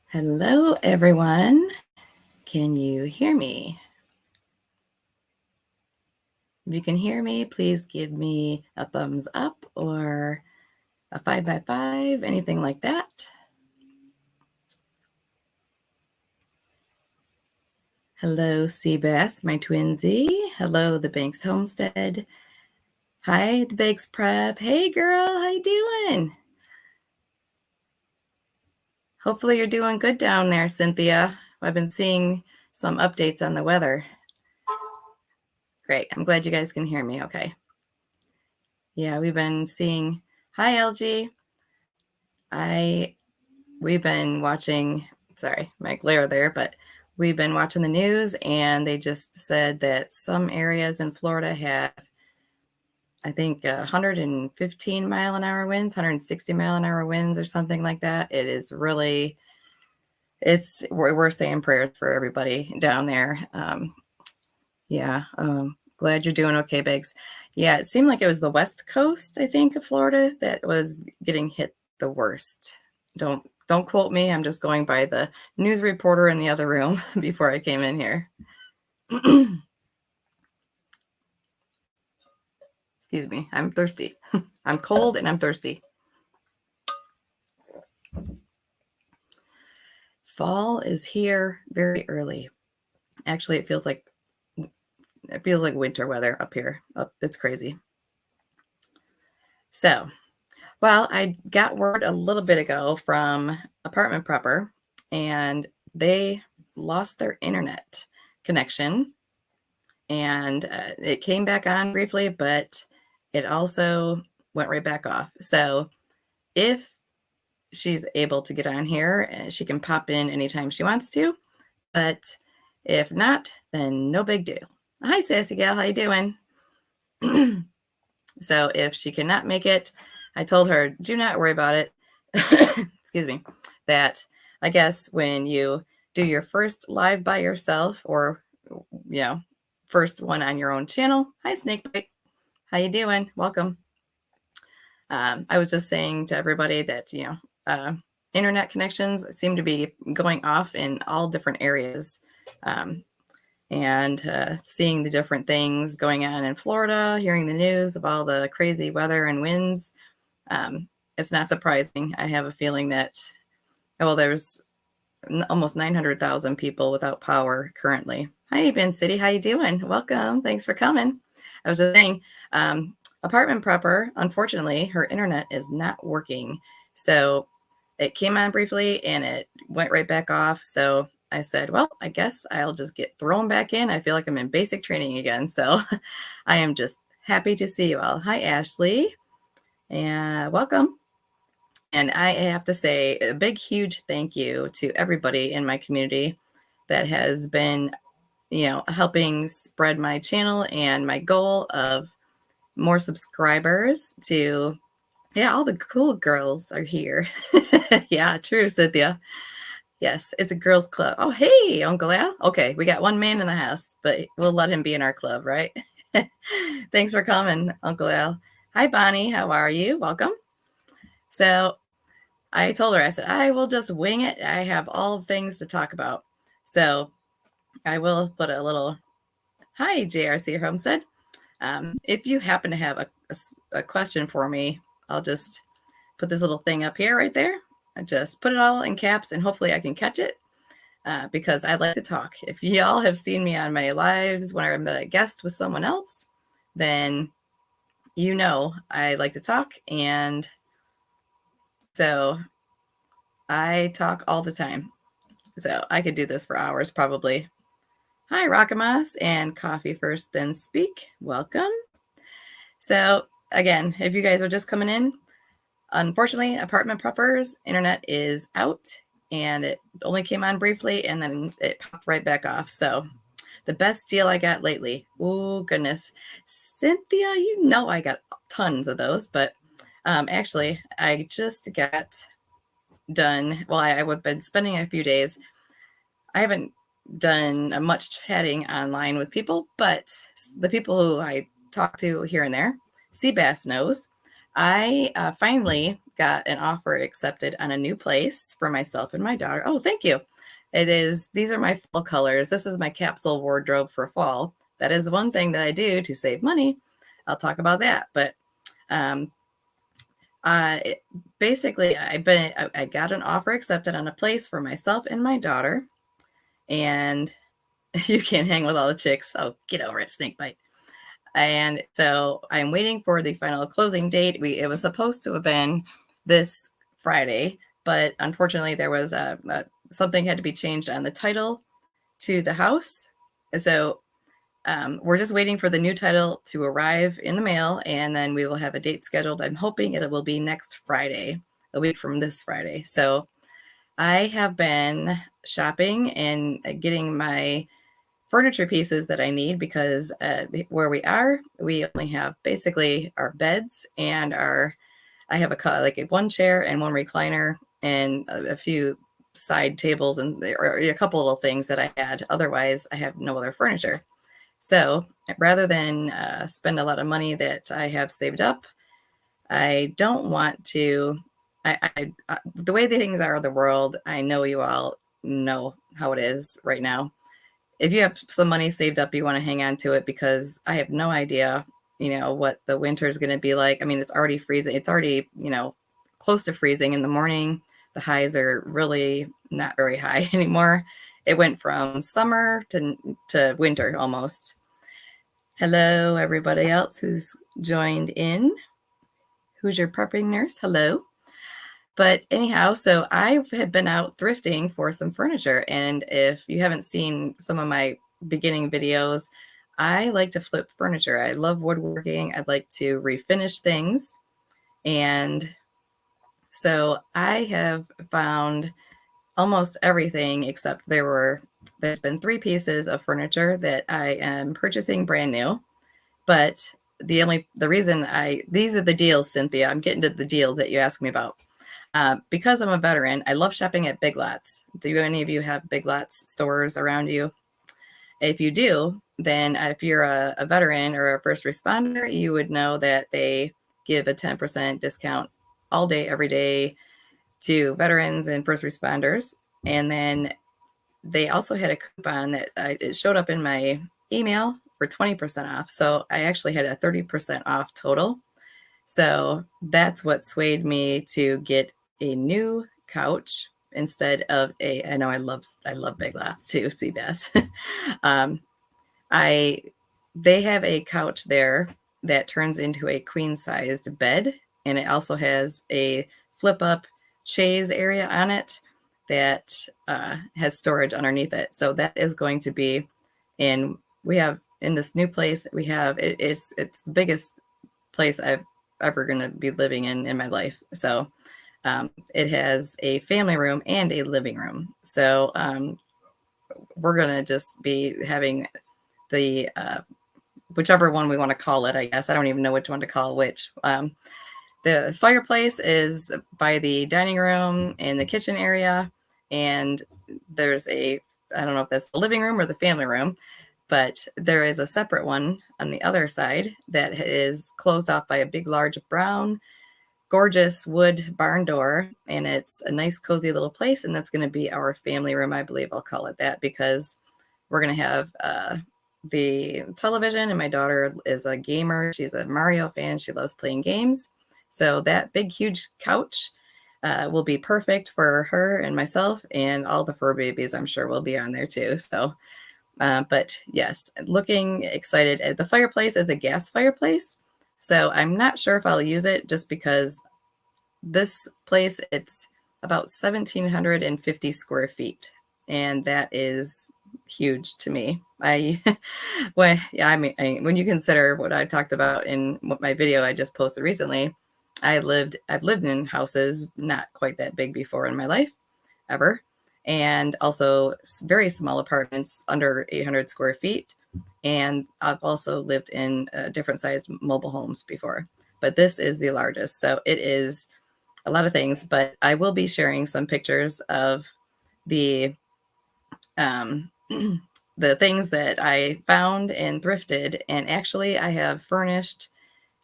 Hello, everyone. Can you hear me? If you can hear me, please give me a thumbs up or a 5x5, anything like that. Hello, Seabass, my twinsy. Hello, the Banks Homestead. Hi, the Banks Prep. Hey, girl, how you doing? Hopefully you're doing good down there, Cynthia. I've been seeing some updates on the weather. Great. I'm glad you guys can hear me okay. Yeah, we've been seeing... Hi, LG. We've been watching, sorry, my glare there, but we've been watching the news and they just said that some areas in Florida have, I think, 115 mile an hour winds, 160 mile an hour winds or something like that. It is really, we're saying prayers for everybody down there. Glad you're doing okay, Biggs. Yeah, it seemed like it was the West Coast, I think, of Florida that was getting hit the worst. Don't quote me. I'm just going by the news reporter in the other room before I came in here. Excuse me. I'm thirsty. I'm cold and I'm thirsty. Fall is here very early. Actually, it feels like winter weather up here. It's crazy. So, well, I got word a little bit ago from Apartment Prepper, and they lost their internet connection. And it came back on briefly, but it also went right back off. So if she's able to get on here, she can pop in anytime she wants to. But if not, then no big deal. Hi, sassy gal. How you doing? So if she cannot make it, I told her, do not worry about it. Excuse me. That I guess when you do your first live by yourself, or, first one on your own channel. Hi, Snakebite. How you doing? Welcome. I was just saying to everybody that, internet connections seem to be going off in all different areas. And seeing the different things going on in Florida, hearing the news of all the crazy weather and winds, it's not surprising. I have a feeling that, there's almost 900,000 people without power currently. Hi, Vancity. How you doing? Welcome. Thanks for coming. I was just saying, Apartment Prepper, unfortunately, her internet is not working. So it came on briefly and it went right back off. So I said, well, I guess I'll just get thrown back in. I feel like I'm in basic training again. So I am just happy to see you all. Hi, Ashley. And welcome. And I have to say a big, huge thank you to everybody in my community that has been, helping spread my channel and my goal of more subscribers to, all the cool girls are here. Yeah, true, Cynthia. Yes, it's a girls club. Oh, hey, Uncle Al. Okay, we got one man in the house, but we'll let him be in our club, right? Thanks for coming, Uncle Al. Hi, Bonnie. How are you? Welcome. So I told her, I said, I will just wing it. I have all things to talk about. So I will put a little, hi, JRC Homestead. If you happen to have a question for me, I'll just put this little thing up here right there. I just put it all in caps and hopefully I can catch it because I like to talk. If y'all have seen me on my lives when I met a guest with someone else, then I like to talk. And so I talk all the time. So I could do this for hours probably. Hi, Rockamas, and Coffee First Then Speak. Welcome. So again, if you guys are just coming in, unfortunately, Apartment Prepper's internet is out and it only came on briefly and then it popped right back off. So the best deal I got lately. Oh, goodness. Cynthia, I got tons of those, but actually, I just got done. Well, I've been spending a few days. I haven't done much chatting online with people, but the people who I talk to here and there, Seabass knows. I finally got an offer accepted on a new place for myself and my daughter. Oh, thank you. These are my fall colors. This is my capsule wardrobe for fall. That is one thing that I do to save money. I'll talk about that. But um, it, basically, I got an offer accepted on a place for myself and my daughter. And you can't hang with all the chicks. Oh, get over it, snakebite. And so I'm waiting for the final closing date. It was supposed to have been this Friday, but unfortunately there was something had to be changed on the title to the house. So we're just waiting for the new title to arrive in the mail, and then we will have a date scheduled. I'm hoping it will be next Friday, a week from this Friday. So I have been shopping and getting my furniture pieces that I need because where we are, we only have basically our beds and I have like one chair and one recliner and a few side tables and or a couple little things that I had. Otherwise, I have no other furniture. So rather than spend a lot of money that I have saved up, I don't want to. The way the things are in the world, I know you all know how it is right now. If you have some money saved up, you want to hang on to it because I have no idea, what the winter is going to be like. I mean, it's already freezing. It's already, close to freezing in the morning. The highs are really not very high anymore. It went from summer to winter almost. Hello, everybody else who's joined in. Who's your prepping nurse? Hello. But anyhow, so I have been out thrifting for some furniture. And if you haven't seen some of my beginning videos, I like to flip furniture. I love woodworking. I'd like to refinish things. And so I have found almost everything except there's been 3 pieces of furniture that I am purchasing brand new. But the reason these are the deals, Cynthia. I'm getting to the deals that you asked me about. Because I'm a veteran, I love shopping at Big Lots. Do any of you have Big Lots stores around you? If you do, then if you're a veteran or a first responder, you would know that they give a 10% discount all day, every day to veterans and first responders. And then they also had a coupon that it showed up in my email for 20% off. So I actually had a 30% off total. So that's what swayed me to get a new couch instead of I know I love Big Lots too, Seabass. They have a couch there that turns into a queen-sized bed, and it also has a flip-up chaise area on it that has storage underneath it. So that is going to be in this new place. It's the biggest place I've ever going to be living in my life. So it has a family room and a living room. So we're going to just be having the whichever one we want to call it, I guess. I don't even know which one to call which. The fireplace is by the dining room and the kitchen area. And there's I don't know if that's the living room or the family room, but there is a separate one on the other side that is closed off by a big, large, brown, gorgeous wood barn door. And it's a nice, cozy little place. And that's going to be our family room. I believe I'll call it that because we're going to have the television. And my daughter is a gamer. She's a Mario fan. She loves playing games. So that big, huge couch will be perfect for her and myself, and all the fur babies, I'm sure, will be on there too. So but yes, looking excited. The fireplace is a gas fireplace. So I'm not sure if I'll use it just because this place, it's about 1,750 square feet. And that is huge to me. When you consider what I talked about in my video I just posted recently, I've lived in houses not quite that big before in my life, ever. And also very small apartments under 800 square feet. And I've also lived in different sized mobile homes before, but this is the largest. So it is a lot of things, but I will be sharing some pictures of the the things that I found and thrifted. And actually I have furnished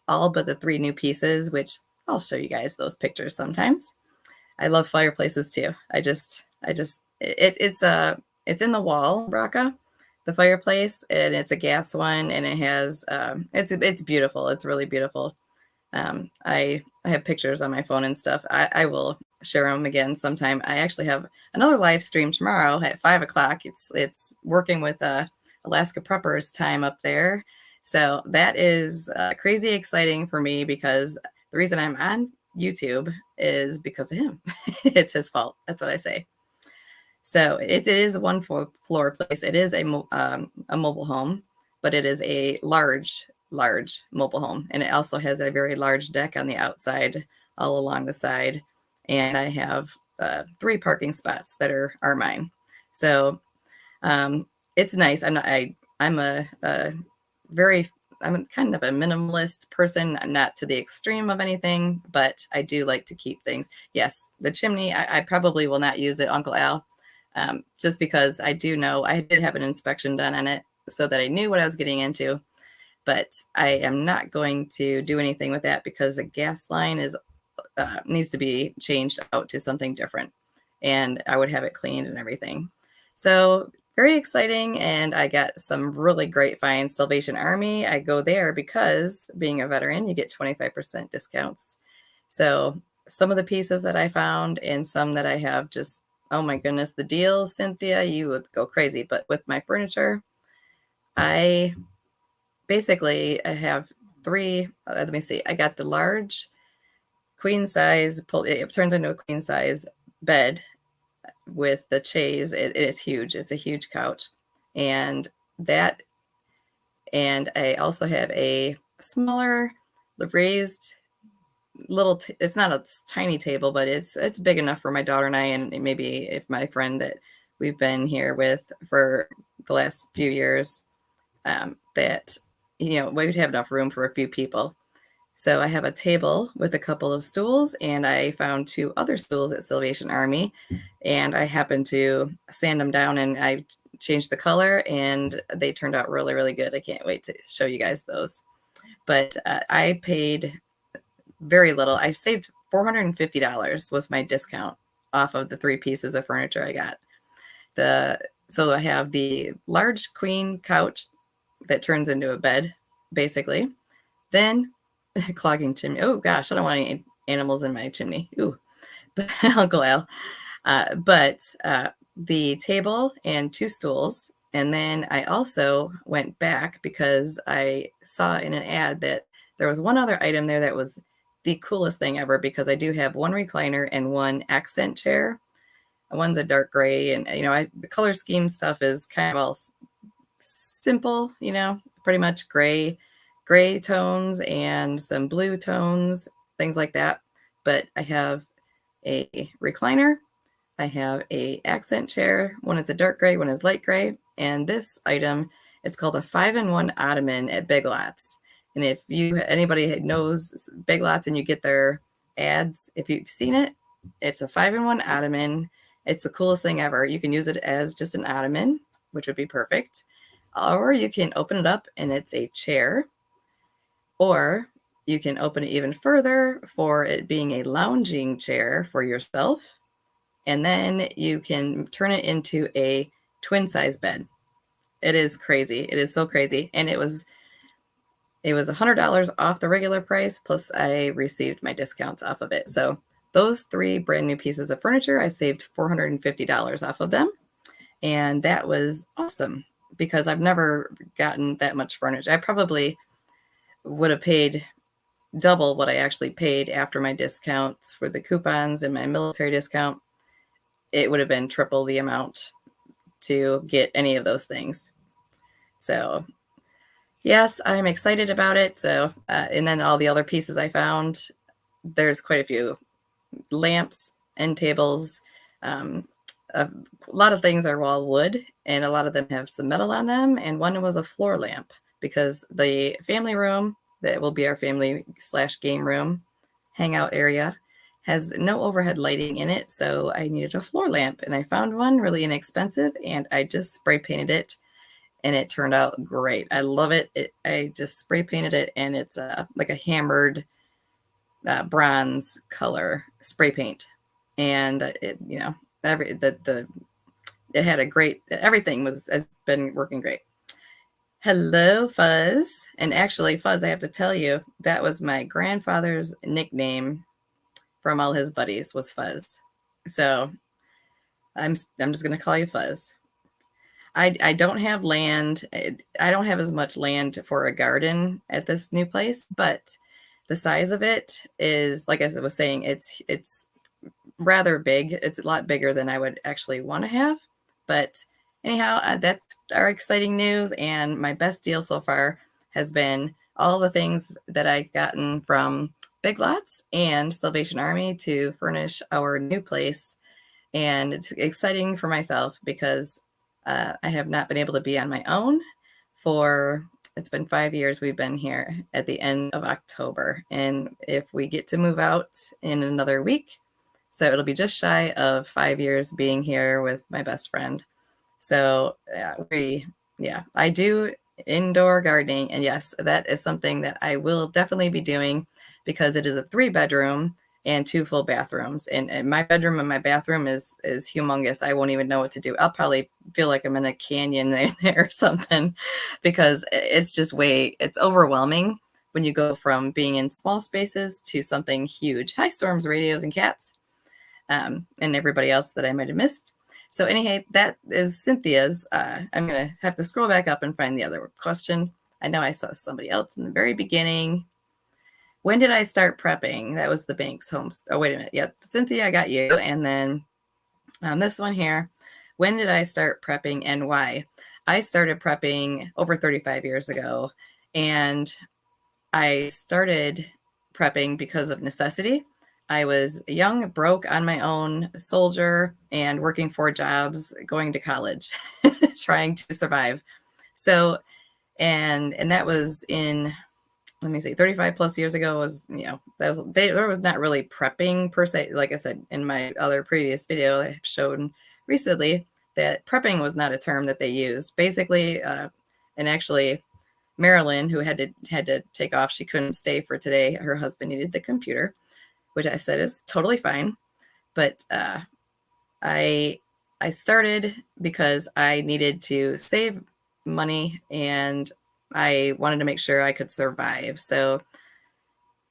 all but the 3 new pieces, which I'll show you guys those pictures sometimes. I love fireplaces too. It's in the wall, Braca, the fireplace, and it's a gas one, and it has it's beautiful. It's really beautiful. I have pictures on my phone and stuff. I will share them again sometime. I actually have another live stream tomorrow at 5 o'clock. It's working with Alaska Preppers time up there. So that is crazy exciting for me because the reason I'm on YouTube is because of him. It's his fault. That's what I say. So it is a floor place. It is a mobile home, but it is a large mobile home. And it also has a very large deck on the outside, all along the side. And I have 3 parking spots that are mine. So it's nice. I'm kind of a minimalist person. I'm not to the extreme of anything, but I do like to keep things. Yes, the chimney, I probably will not use it, Uncle Al, just because I do know I did have an inspection done on it so that I knew what I was getting into. But I am not going to do anything with that because the gas line needs to be changed out to something different, and I would have it cleaned and everything. So very exciting, and I got some really great finds. Salvation Army, I go there because being a veteran, you get 25% discounts. So some of the pieces that I found and some that I have just, oh my goodness, the deals, Cynthia, you would go crazy. But with my furniture, I have 3, let me see, I got the large queen size, it turns into a queen size bed with the chaise. It is huge. It's a huge couch. And I also have a smaller raised little, it's not a tiny table, but it's big enough for my daughter and I, and maybe if my friend that we've been here with for the last few years, that, we would have enough room for a few people. So I have a table with a couple of stools, and I found 2 other stools at Salvation Army, and I happened to sand them down, and I changed the color, and they turned out really, really good. I can't wait to show you guys those. But I paid very little. I saved $450 was my discount off of the 3 pieces of furniture I got. So I have the large queen couch that turns into a bed, basically. Then clogging chimney. Oh gosh, I don't want any animals in my chimney. Ooh, Uncle Al. But the table and 2 stools. And then I also went back because I saw in an ad that there was one other item there that was the coolest thing ever, because I do have 1 recliner and 1 accent chair. One's a dark gray, and the color scheme stuff is kind of all simple, pretty much gray tones and some blue tones, things like that. But I have a recliner, I have a accent chair. One is a dark gray, one is light gray. And this item, it's called a 5-in-1 ottoman at Big Lots. And if anybody knows Big Lots and you get their ads, if you've seen it, it's a 5-in-1 ottoman. It's the coolest thing ever. You can use it as just an ottoman, which would be perfect. Or you can open it up and it's a chair. Or you can open it even further for it being a lounging chair for yourself. And then you can turn it into a twin size bed. It is crazy. It is so crazy. And it was $100 off the regular price, plus I received my discounts off of it. So those 3 brand new pieces of furniture, I saved $450 off of them. And that was awesome because I've never gotten that much furniture. I probably would have paid double what I actually paid after my discounts for the coupons and my military discount. It would have been triple the amount to get any of those things. So yes, I'm excited about it. So, and then all the other pieces I found, there's quite a few lamps, end tables. A lot of things are all wood, and a lot of them have some metal on them. And one was a floor lamp because the family room that will be our family/game room hangout area has no overhead lighting in it. So I needed a floor lamp, and I found one really inexpensive, and I just spray painted it. and it turned out great. I love it. I just spray painted it, and it's like a hammered bronze color spray paint, and it it had a great, everything has been working great. Hello, Fuzz. And actually, Fuzz, I have to tell you, that was my grandfather's nickname from all his buddies, was Fuzz. So I'm just going to call you Fuzz. I don't have land. I don't have as much land for a garden at this new place, but the size of it is, like I was saying, it's rather big. It's a lot bigger than I would actually want to have. But anyhow, that's our exciting news. And my best deal so far has been all the things that I've gotten from Big Lots and Salvation Army to furnish our new place. And it's exciting for myself because I have not been able to be on my own for, it's been 5 years we've been here at the end of October. And if we get to move out in another week, so it'll be just shy of 5 years being here with my best friend. So I do indoor gardening. And yes, that is something that I will definitely be doing because it is a 3-bedroom and 2 full bathrooms. And my bedroom and my bathroom is humongous. I won't even know what to do. I'll probably feel like I'm in a canyon there or something because it's overwhelming when you go from being in small spaces to something huge. Hi, Storms, Radios, and Cats, and everybody else that I might have missed. So anyhow, that is Cynthia's. I'm going to have to scroll back up and find the other question. I know I saw somebody else in the very beginning. When did I start prepping? That was the Banks homes. Oh, wait a minute. Yep. Cynthia, I got you. And then this one here. When did I start prepping and why? I started prepping over 35 years ago. And I started prepping because of necessity. I was young, broke, on my own, soldier, and working 4 jobs, going to college, trying to survive. So, and that was in, let me see, 35 plus years ago was, there was not really prepping per se. Like I said, in my other previous video, I showed recently that prepping was not a term that they used. Basically, and actually, Marilyn, who had to take off, she couldn't stay for today. Her husband needed the computer, which I said is totally fine. But I started because I needed to save money and I wanted to make sure I could survive. So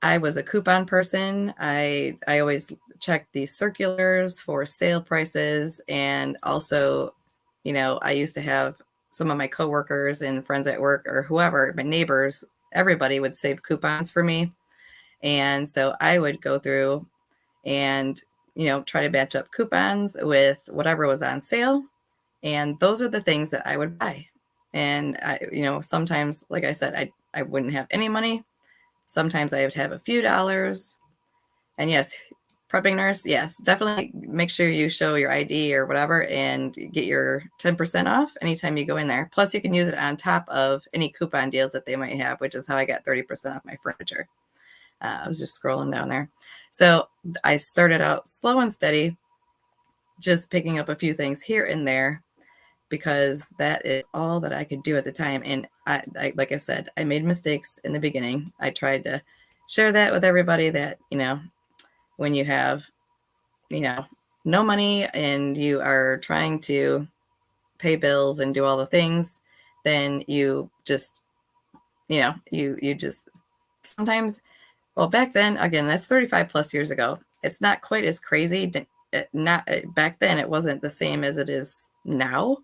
I was a coupon person. I always checked these circulars for sale prices. And also, I used to have some of my coworkers and friends at work or whoever, my neighbors, everybody would save coupons for me. And so I would go through and, try to match up coupons with whatever was on sale. And those are the things that I would buy. And sometimes, like I said, I wouldn't have any money. Sometimes I would have a few dollars. And yes, prepping nurse, yes, definitely make sure you show your ID or whatever and get your 10% off anytime you go in there. Plus, you can use it on top of any coupon deals that they might have, which is how I got 30% off my furniture. I was just scrolling down there. So I started out slow and steady, just picking up a few things here and there, because that is all that I could do at the time. And I like I said, I made mistakes in the beginning. I tried to share that with everybody that, when you have, no money and you are trying to pay bills and do all the things, then you just, you just sometimes, well, back then, again, that's 35 plus years ago. It's not quite as crazy. Not back then, it wasn't the same as it is now,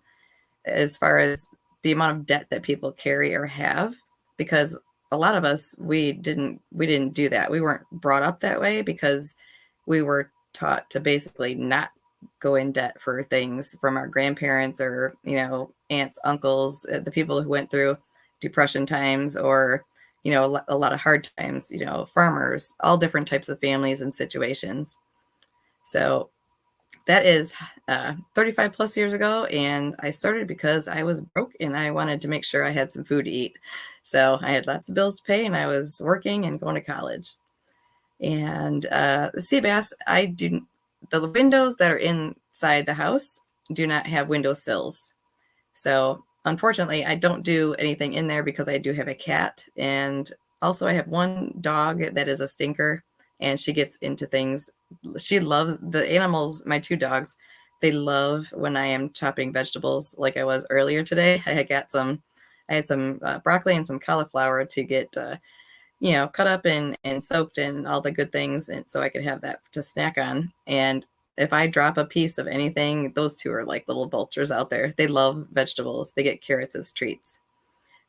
as far as the amount of debt that people carry or have, because a lot of us, we didn't do that. We weren't brought up that way because we were taught to basically not go in debt for things from our grandparents or, aunts, uncles, the people who went through depression times or, a lot of hard times, farmers, all different types of families and situations. So that is 35 plus years ago. And I started because I was broke and I wanted to make sure I had some food to eat. So I had lots of bills to pay and I was working and going to college. And the sea bass, the windows that are inside the house do not have window sills. So unfortunately, I don't do anything in there because I do have a cat. And also I have one dog that is a stinker, and she gets into things. She loves the animals. My two dogs, they love when I am chopping vegetables like I was earlier today. I had some broccoli and some cauliflower to get, cut up and soaked in all the good things. And so I could have that to snack on. And if I drop a piece of anything, those two are like little vultures out there. They love vegetables. They get carrots as treats.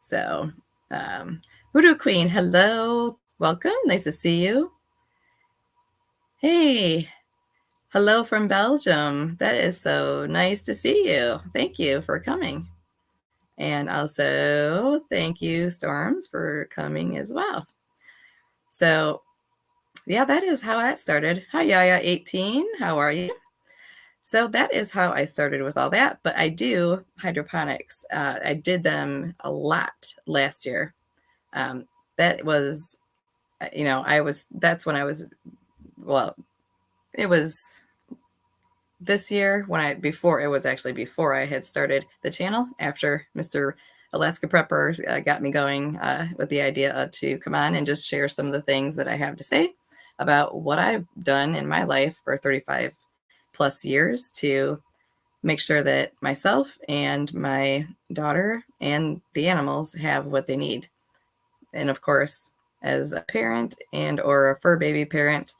So, Voodoo Queen, hello. Welcome. Nice to see you. Hey, hello from Belgium. That is so nice to see you. Thank you for coming. And also, thank you, Storms, for coming as well. So, yeah, that is how that started. Hi, Yaya 18. How are you? So that is how I started with all that. But I do hydroponics. I did them a lot last year. That was, that's when I was, well, it was this year before I had started the channel after Mr. Alaska Prepper got me going with the idea to come on and just share some of the things that I have to say about what I've done in my life for 35 plus years to make sure that myself and my daughter and the animals have what they need. And of course, as a parent and or a fur baby parent,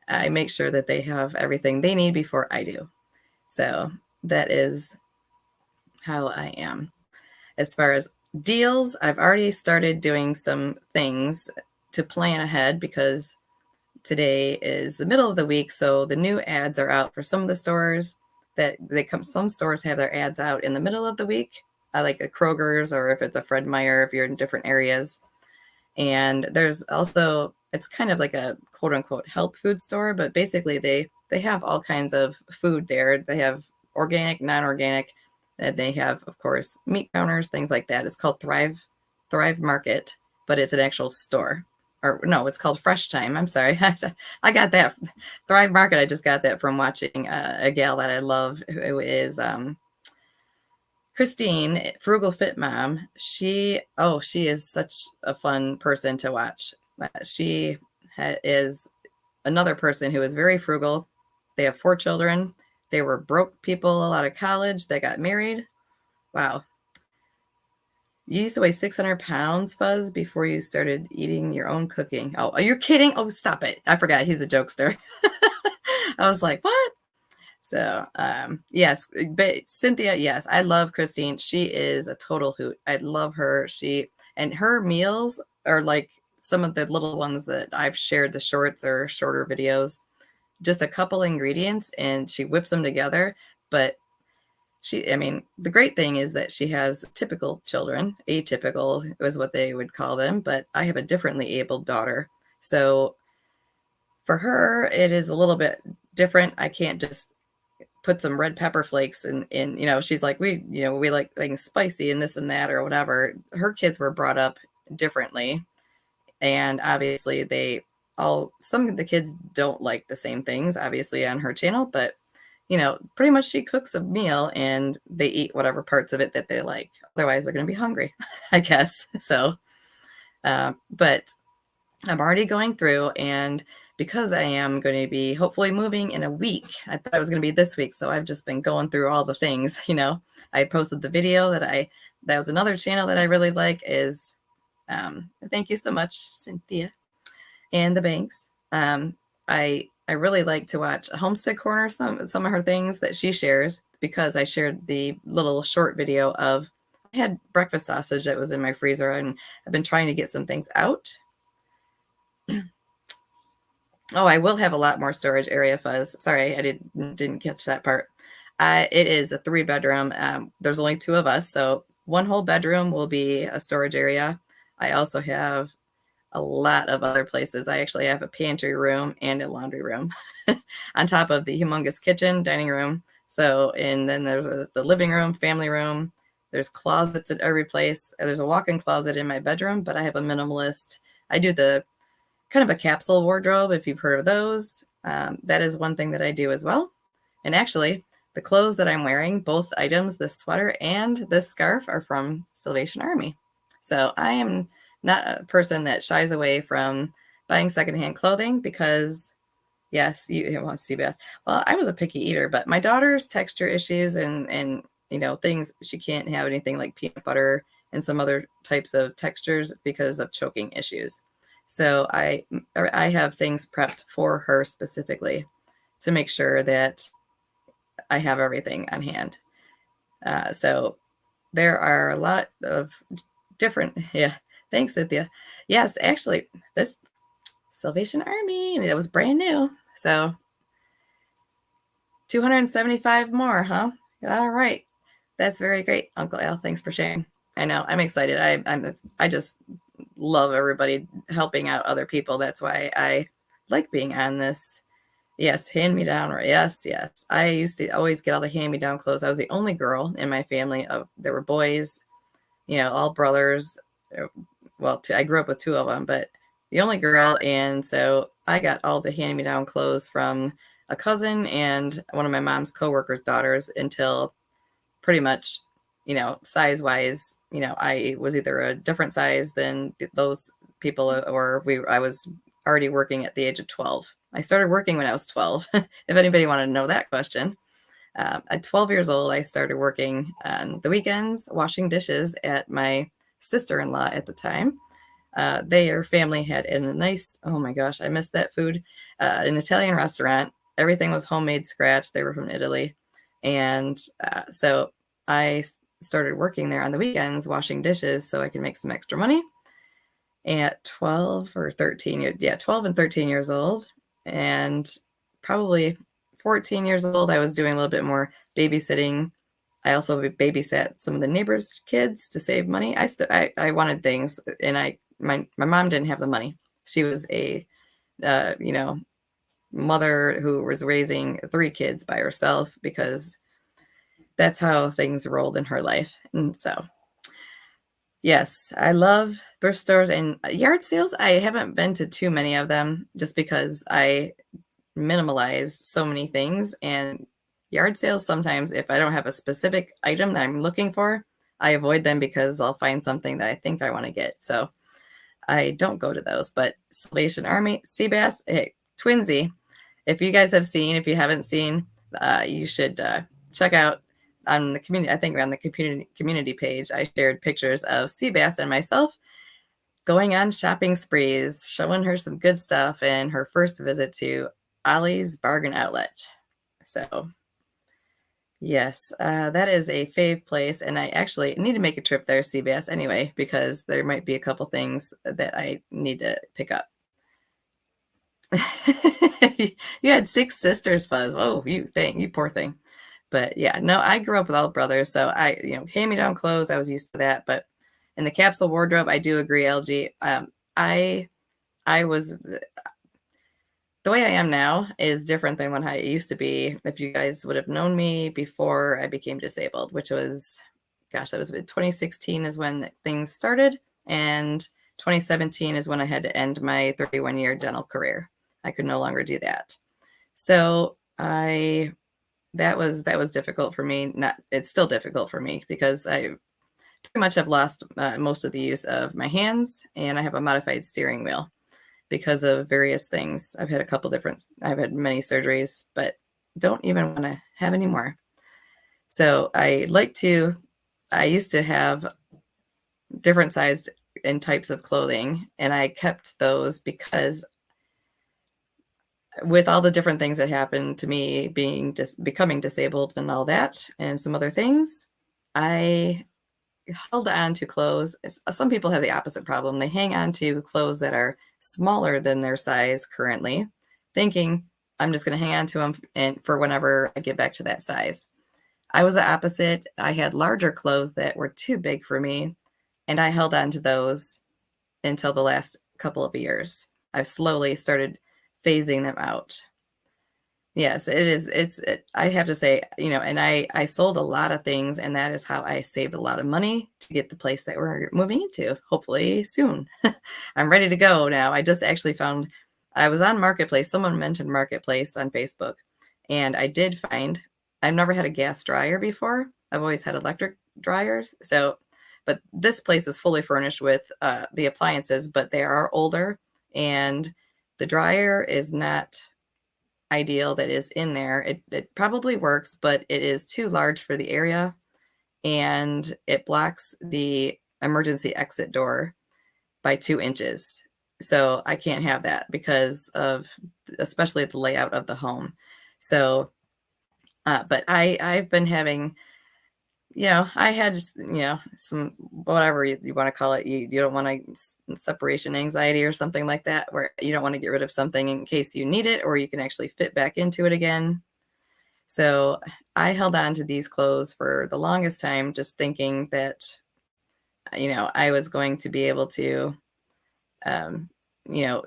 I make sure that they have everything they need before I do. So that is how I am. As far as deals, I've already started doing some things to plan ahead because today is the middle of the week. So the new ads are out for some of the stores some stores have their ads out in the middle of the week, like a Kroger's, or if it's a Fred Meyer, if you're in different areas. And there's also, it's kind of like a quote unquote health food store, but basically they have all kinds of food there. They have organic, non-organic, and they have, of course, meat counters, things like that. It's called Thrive Market, but it's an actual store. Or no, it's called Fresh Time. I'm sorry. I got that. Thrive Market, I just got that from watching a gal that I love, who is Christine, Frugal Fit Mom. She is such a fun person to watch. She is another person who is very frugal. They have 4 children. They were broke people out of college. They got married. Wow. You used to weigh 600 pounds, Fuzz, before you started eating your own cooking. Oh, are you kidding? Oh, stop it. I forgot. He's a jokester. I was like, what? So, yes, but Cynthia, yes, I love Christine. She is a total hoot. I love her. And her meals are like some of the little ones that I've shared, the shorts or shorter videos, just a couple ingredients and she whips them together. But the great thing is that she has typical children. Atypical is what they would call them, but I have a differently abled daughter. So for her, it is a little bit different. I can't just put some red pepper flakes in, she's like, we like things spicy and this and that or whatever. Her kids were brought up differently. And obviously some of the kids don't like the same things, obviously, on her channel, but pretty much she cooks a meal and they eat whatever parts of it that they like. Otherwise, they're going to be hungry, I guess. So, but I'm already going through, and because I am going to be hopefully moving in a week, I thought it was going to be this week. So I've just been going through all the things, I posted the video that was another channel that I really like is, thank you so much, Cynthia and the Banks. I really like to watch Homestead Corner, some of her things that she shares, because I shared the little short video of, I had breakfast sausage that was in my freezer and I've been trying to get some things out. Oh, I will have a lot more storage area, Fuzz. Sorry, I didn't catch that part. It is a 3-bedroom. There's only 2 of us, so one whole bedroom will be a storage area. I also have a lot of other places. I actually have a pantry room and a laundry room on top of the humongous kitchen, dining room. So, and then there's the living room, family room. There's closets at every place. There's a walk-in closet in my bedroom, but I have a minimalist. I do the kind of a capsule wardrobe, if you've heard of those. That is one thing that I do as well. And actually, the clothes that I'm wearing, both items, this sweater and this scarf, are from Salvation Army. So I am not a person that shies away from buying secondhand clothing because, yes, you want to see best. Well, I was a picky eater, but my daughter's texture issues and things, she can't have anything like peanut butter and some other types of textures because of choking issues. So I have things prepped for her specifically to make sure that I have everything on hand. So there are a lot of different, yeah. Thanks, Cynthia. Yes, actually, this Salvation Army, that was brand new. So 275 more, huh? All right. That's very great, Uncle Al. Thanks for sharing. I know, I'm excited. I just love everybody helping out other people. That's why I like being on this. Yes, hand me down. Yes, yes. I used to always get all the hand me down clothes. I was the only girl in my family. There were boys, all brothers. Well, I grew up with two of them, but the only girl. And so I got all the hand me down clothes from a cousin and one of my mom's coworkers' daughters until pretty much, size wise, I was either a different size than those people or I was already working at the age of 12. I started working when I was 12. If anybody wanted to know that question. At 12 years old, I started working on the weekends, washing dishes at my sister-in-law at the time. Their family had a nice, oh my gosh, I missed that food, an Italian restaurant. Everything was homemade scratch. They were from Italy. And so I started working there on the weekends, washing dishes so I could make some extra money at 12 or 13. Yeah, 12 and 13 years old. And probably 14 years old, I was doing a little bit more babysitting. I also babysat some of the neighbors' kids to save money. I wanted things, and my mom didn't have the money. She was a mother who was raising 3 kids by herself because that's how things rolled in her life. And so, yes, I love thrift stores and yard sales. I haven't been to too many of them just because I minimalize so many things. And yard sales, sometimes if I don't have a specific item that I'm looking for, I avoid them because I'll find something that I think I want to get. So I don't go to those. But Salvation Army, Seabass, hey, Twinsy, if you guys have seen, if you haven't seen, you should check out on the community. I think on the community page, I shared pictures of Seabass and myself going on shopping sprees, showing her some good stuff and her first visit to Ollie's Bargain Outlet. So, yes, that is a fave place, and I actually need to make a trip there, Seabass, anyway, because there might be a couple things that I need to pick up. You had 6 sisters, Fuzz. Oh, you poor thing. But yeah, no, I grew up with all brothers, so hand-me-down clothes, I was used to that. But in the capsule wardrobe, I do agree, LG. I was the way I am now is different than what I used to be. If you guys would have known me before I became disabled, which was, gosh, that was 2016 is when things started, and 2017 is when I had to end my 31-year dental career. I could no longer do that. So that was difficult for me. It's still difficult for me because I pretty much have lost most of the use of my hands, and I have a modified steering wheel because of various things. I've had I've had many surgeries, but don't even want to have any more. So I used to have different sized and types of clothing, and I kept those because with all the different things that happened to me becoming disabled and all that, and some other things, I held on to clothes. Some people have the opposite problem. They hang on to clothes that are smaller than their size currently, thinking I'm just going to hang on to them and for whenever I get back to that size. I was the opposite. I had larger clothes that were too big for me, and I held on to those until the last couple of years. I've slowly started phasing them out. Yes, it is. I have to say, and I sold a lot of things, and that is how I saved a lot of money to get the place that we're moving into, hopefully soon. I'm ready to go now. I just actually I was on Marketplace. Someone mentioned Marketplace on Facebook, and I did find I've never had a gas dryer before. I've always had electric dryers. So, but this place is fully furnished with the appliances, but they are older, and the dryer is not ideal that is in there. It probably works, but it is too large for the area, and it blocks the emergency exit door by 2 inches. So I can't have that because of especially the layout of the home. So, but I've been having, I had, some whatever you want to call it. You don't want to separation anxiety or something like that, where you don't want to get rid of something in case you need it or you can actually fit back into it again. So I held on to these clothes for the longest time, just thinking that, I was going to be able to, um,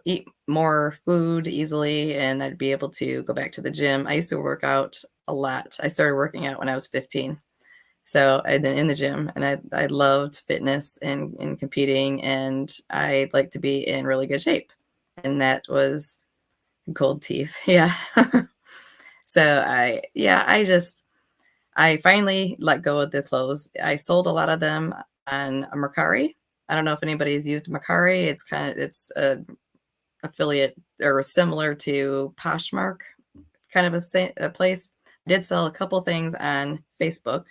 eat more food easily and I'd be able to go back to the gym. I used to work out a lot. I started working out when I was 15. So I'd been in the gym and I loved fitness and competing, and I like to be in really good shape. And that was gold teeth. Yeah. So I finally let go of the clothes. I sold a lot of them on Mercari. I don't know if anybody's used Mercari. It's a affiliate or similar to Poshmark, kind of a place. I did sell a couple things on Facebook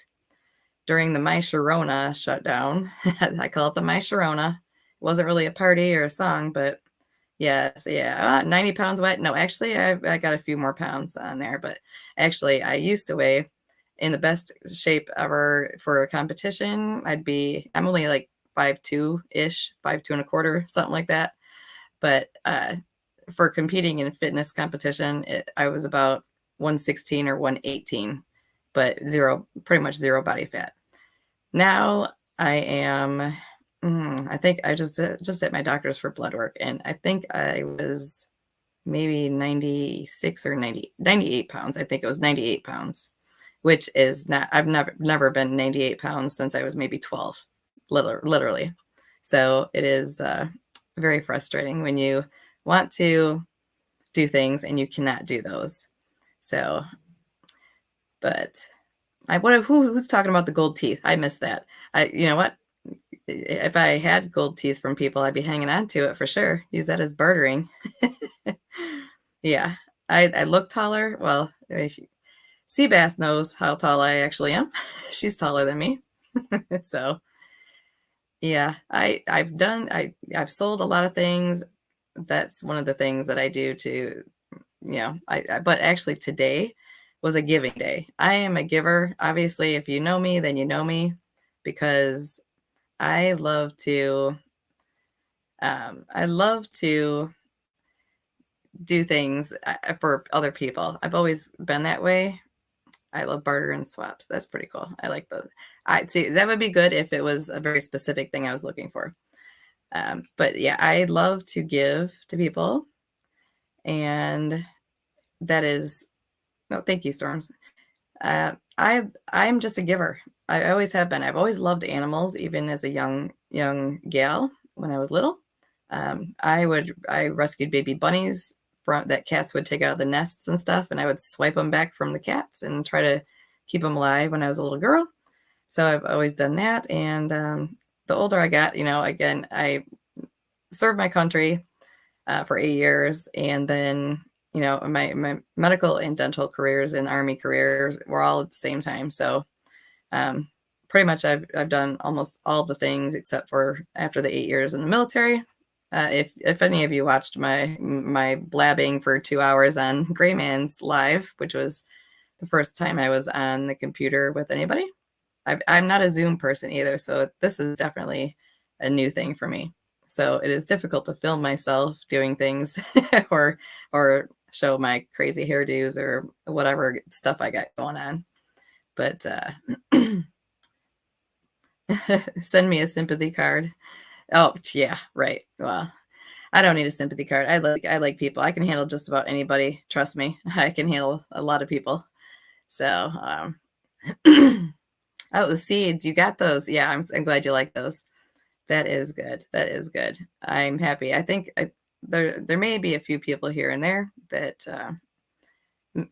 during the My Sharona shutdown. I call it the My Sharona. It wasn't really a party or a song, but yes, yeah, 90 pounds wet. No, actually, I got a few more pounds on there, but actually, I used to weigh in the best shape ever for a competition. I'm only like 5'2" ish, 5'2" and a quarter, something like that. But for competing in fitness competition, I was about 116 or 118, but pretty much zero body fat. Now I am, I think I just at my doctor's for blood work, and I think I was maybe 96 or 98 pounds. I think it was 98 pounds, which is not, I've never been 98 pounds since I was maybe 12, literally. So it is very frustrating when you want to do things and you cannot do those. So, but who's talking about the gold teeth? I missed that. You know what? If I had gold teeth from people, I'd be hanging on to it for sure. Use that as bartering. Yeah, I look taller. Well, Seabass knows how tall I actually am. She's taller than me. So yeah, I've sold a lot of things. That's one of the things that I do to, but actually today was a giving day. I am a giver. Obviously, if you know me, then you know me, because I love to do things for other people. I've always been that way. I love barter and swaps. That's pretty cool. I like those. I see that would be good if it was a very specific thing I was looking for. But yeah, I love to give to people, and that is, no, thank you, Storms. I'm just a giver. I always have been. I've always loved animals, even as a young gal when I was little. I rescued baby bunnies that cats would take out of the nests and stuff, and I would swipe them back from the cats and try to keep them alive when I was a little girl. So I've always done that. And the older I got, again, I served my country for 8 years, and then my medical and dental careers and Army careers were all at the same time. So pretty much I've done almost all the things except for after the 8 years in the military. If any of you watched my blabbing for 2 hours on Gray Man's Live, which was the first time I was on the computer with anybody, I'm not a Zoom person either, so this is definitely a new thing for me. So it is difficult to film myself doing things or show my crazy hairdos or whatever stuff I got going on. But send me a sympathy card. Oh, yeah, right. Well, I don't need a sympathy card. I like people. I can handle just about anybody. Trust me. I can handle a lot of people. So, oh, the seeds, you got those. Yeah, I'm glad you like those. That is good. That is good. I'm happy. I think there may be a few people here and there that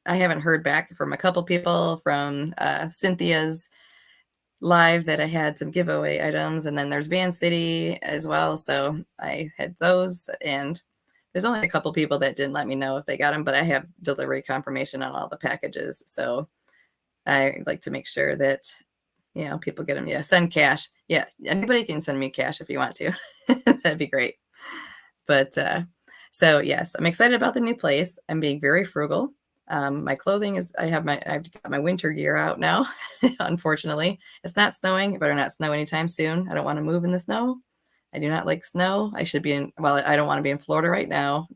I haven't heard back from a couple people from Cynthia's live that I had some giveaway items, and then there's Vancity as well. So I had those, and there's only a couple people that didn't let me know if they got them, but I have delivery confirmation on all the packages. So I like to make sure that, people get them. Yeah, send cash. Yeah, anybody can send me cash if you want to. That'd be great. But so yes, I'm excited about the new place. I'm being very frugal. My clothing is, I've got my winter gear out now. Unfortunately, it's not snowing. It better not snow anytime soon. I don't want to move in the snow. I do not like snow. I should be I don't want to be in Florida right now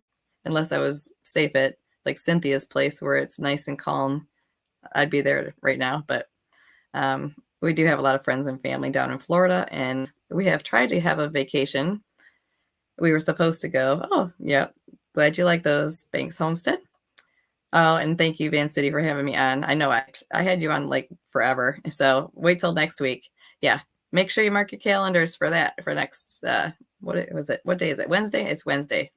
unless I was safe at like Cynthia's place where it's nice and calm. I'd be there right now. But we do have a lot of friends and family down in Florida, and we have tried to have a vacation. We were supposed to go. Oh, yeah. Glad you like those. Thanks, Homestead. Oh, and thank you, Vancity, for having me on. I know I had you on like forever. So wait till next week. Yeah. Make sure you mark your calendars for that for next what was it? What day is it? Wednesday? It's Wednesday.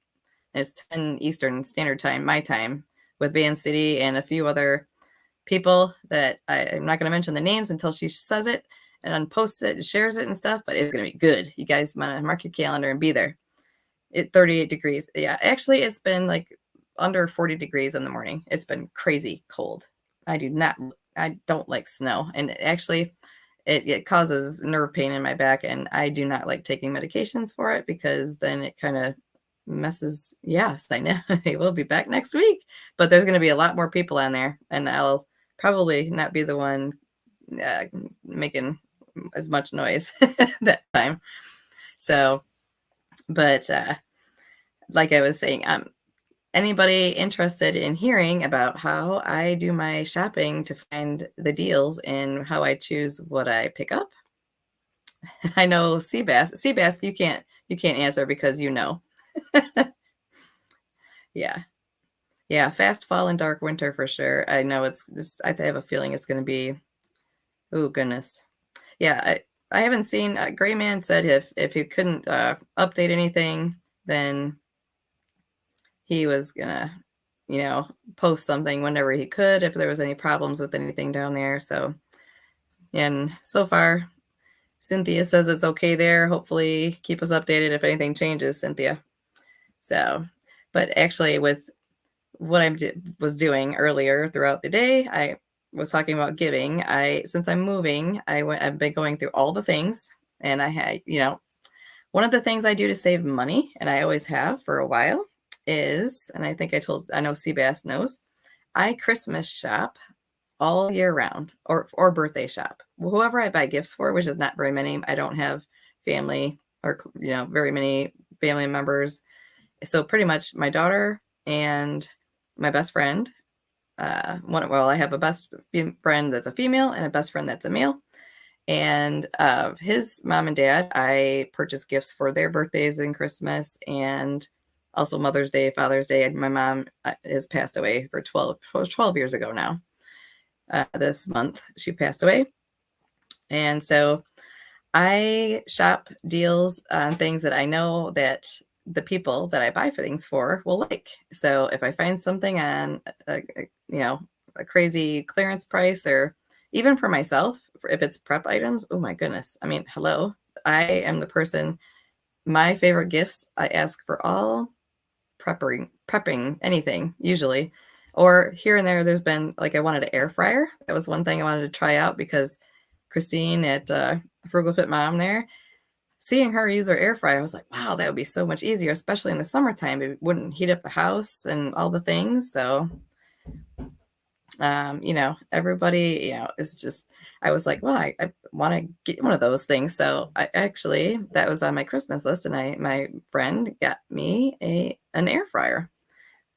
It's 10 Eastern Standard Time, my time, with Vancity and a few other people that I'm not going to mention the names until she says it and posts it and shares it and stuff, but it's going to be good. You guys want to mark your calendar and be there. 38 degrees. Yeah, actually, it's been like under 40 degrees in the morning. It's been crazy cold. I don't like snow. And actually, it causes nerve pain in my back. And I do not like taking medications for it because then it kind of messes. Yes, I know. I will be back next week. But there's going to be a lot more people on there. And I'll probably not be the one making as much noise that time. So, but like I was saying, anybody interested in hearing about how I do my shopping to find the deals and how I choose what I pick up? I know Seabass, you can't answer because you know. Yeah, fast fall and dark winter for sure. I know it's just, I have a feeling it's going to be, oh goodness. Yeah, I haven't seen, Gray Man said if he couldn't update anything, then he was gonna, post something whenever he could if there was any problems with anything down there. So, and so far, Cynthia says it's okay there. Hopefully, keep us updated if anything changes, Cynthia. So, but actually, with what I was doing earlier throughout the day, I was talking about giving. Since I'm moving, I've been going through all the things, and I had, one of the things I do to save money, and I always have for a while, is, and I know Seabass knows, I Christmas shop all year round or birthday shop. Whoever I buy gifts for, which is not very many. I don't have family or, very many family members. So pretty much my daughter and my best friend, I have a best friend that's a female and a best friend that's a male. And his mom and dad, I purchased gifts for their birthdays and Christmas and also Mother's Day, Father's Day. And my mom has passed away for 12 years ago now. This month, she passed away. And so I shop deals on things that I know that the people that I buy things for will like. So if I find something on a crazy clearance price, or even for myself, if it's prep items, oh my goodness. I mean, hello, I am the person, my favorite gifts, I ask for all prepping anything usually, or here and there, there's been like, I wanted an air fryer. That was one thing I wanted to try out because Christine at Frugal Fit Mom there, seeing her use her air fryer, I was like, wow, that would be so much easier, especially in the summertime. It wouldn't heat up the house and all the things. So, everybody, it's just, I was like, well, I want to get one of those things. So that was on my Christmas list, and my friend got me an air fryer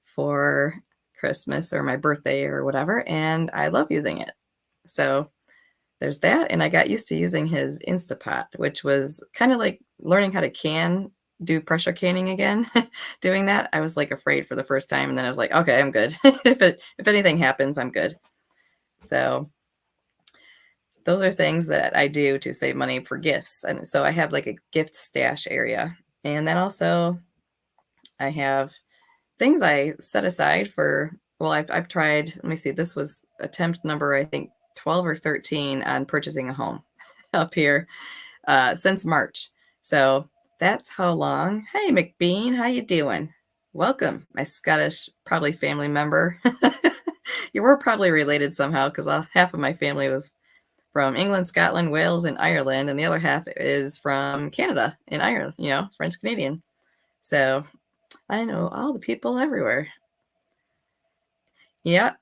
for Christmas or my birthday or whatever. And I love using it. So there's that. And I got used to using his Instapot, which was kind of like learning how to do pressure canning again. Doing that, I was like afraid for the first time. And then I was like, okay, I'm good. If anything happens, I'm good. So those are things that I do to save money for gifts. And so I have like a gift stash area. And then also I have things I set aside for well, I've tried, let me see, this was attempt number, I think 12 or 13 on purchasing a home up here since March. So that's how long. Hey, McBean, how you doing? Welcome, my Scottish, probably family member. You were probably related somehow because half of my family was from England, Scotland, Wales, and Ireland, and the other half is from Canada and Ireland, French Canadian. So I know all the people everywhere. Yeah,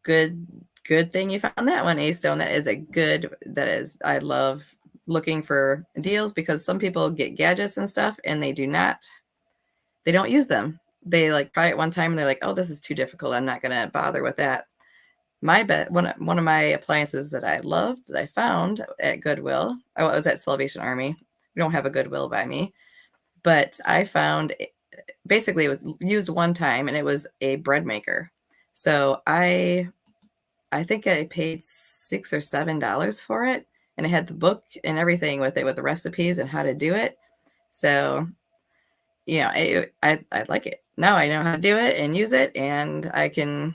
good thing you found that one, A-Stone. I love looking for deals because some people get gadgets and stuff and they don't use them. They like try it one time and they're like, oh, this is too difficult. I'm not going to bother with that. One of my appliances that I loved that I found at Goodwill. Oh, I was at Salvation Army. We don't have a Goodwill by me, but I found basically it was used one time and it was a bread maker. So I think I paid $6 or $7 for it, and it had the book and everything with it, with the recipes and how to do it. So, I like it. Now I know how to do it and use it, and I can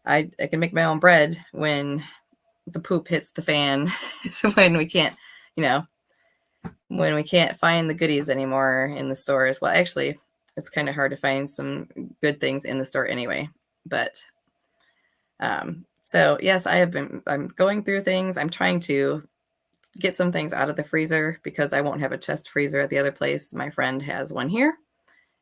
make my own bread when the poop hits the fan. when we can't, when we can't find the goodies anymore in the stores. Well, actually, it's kind of hard to find some good things in the store anyway. But so yes, I'm going through things. I'm trying to get some things out of the freezer because I won't have a chest freezer at the other place. My friend has one here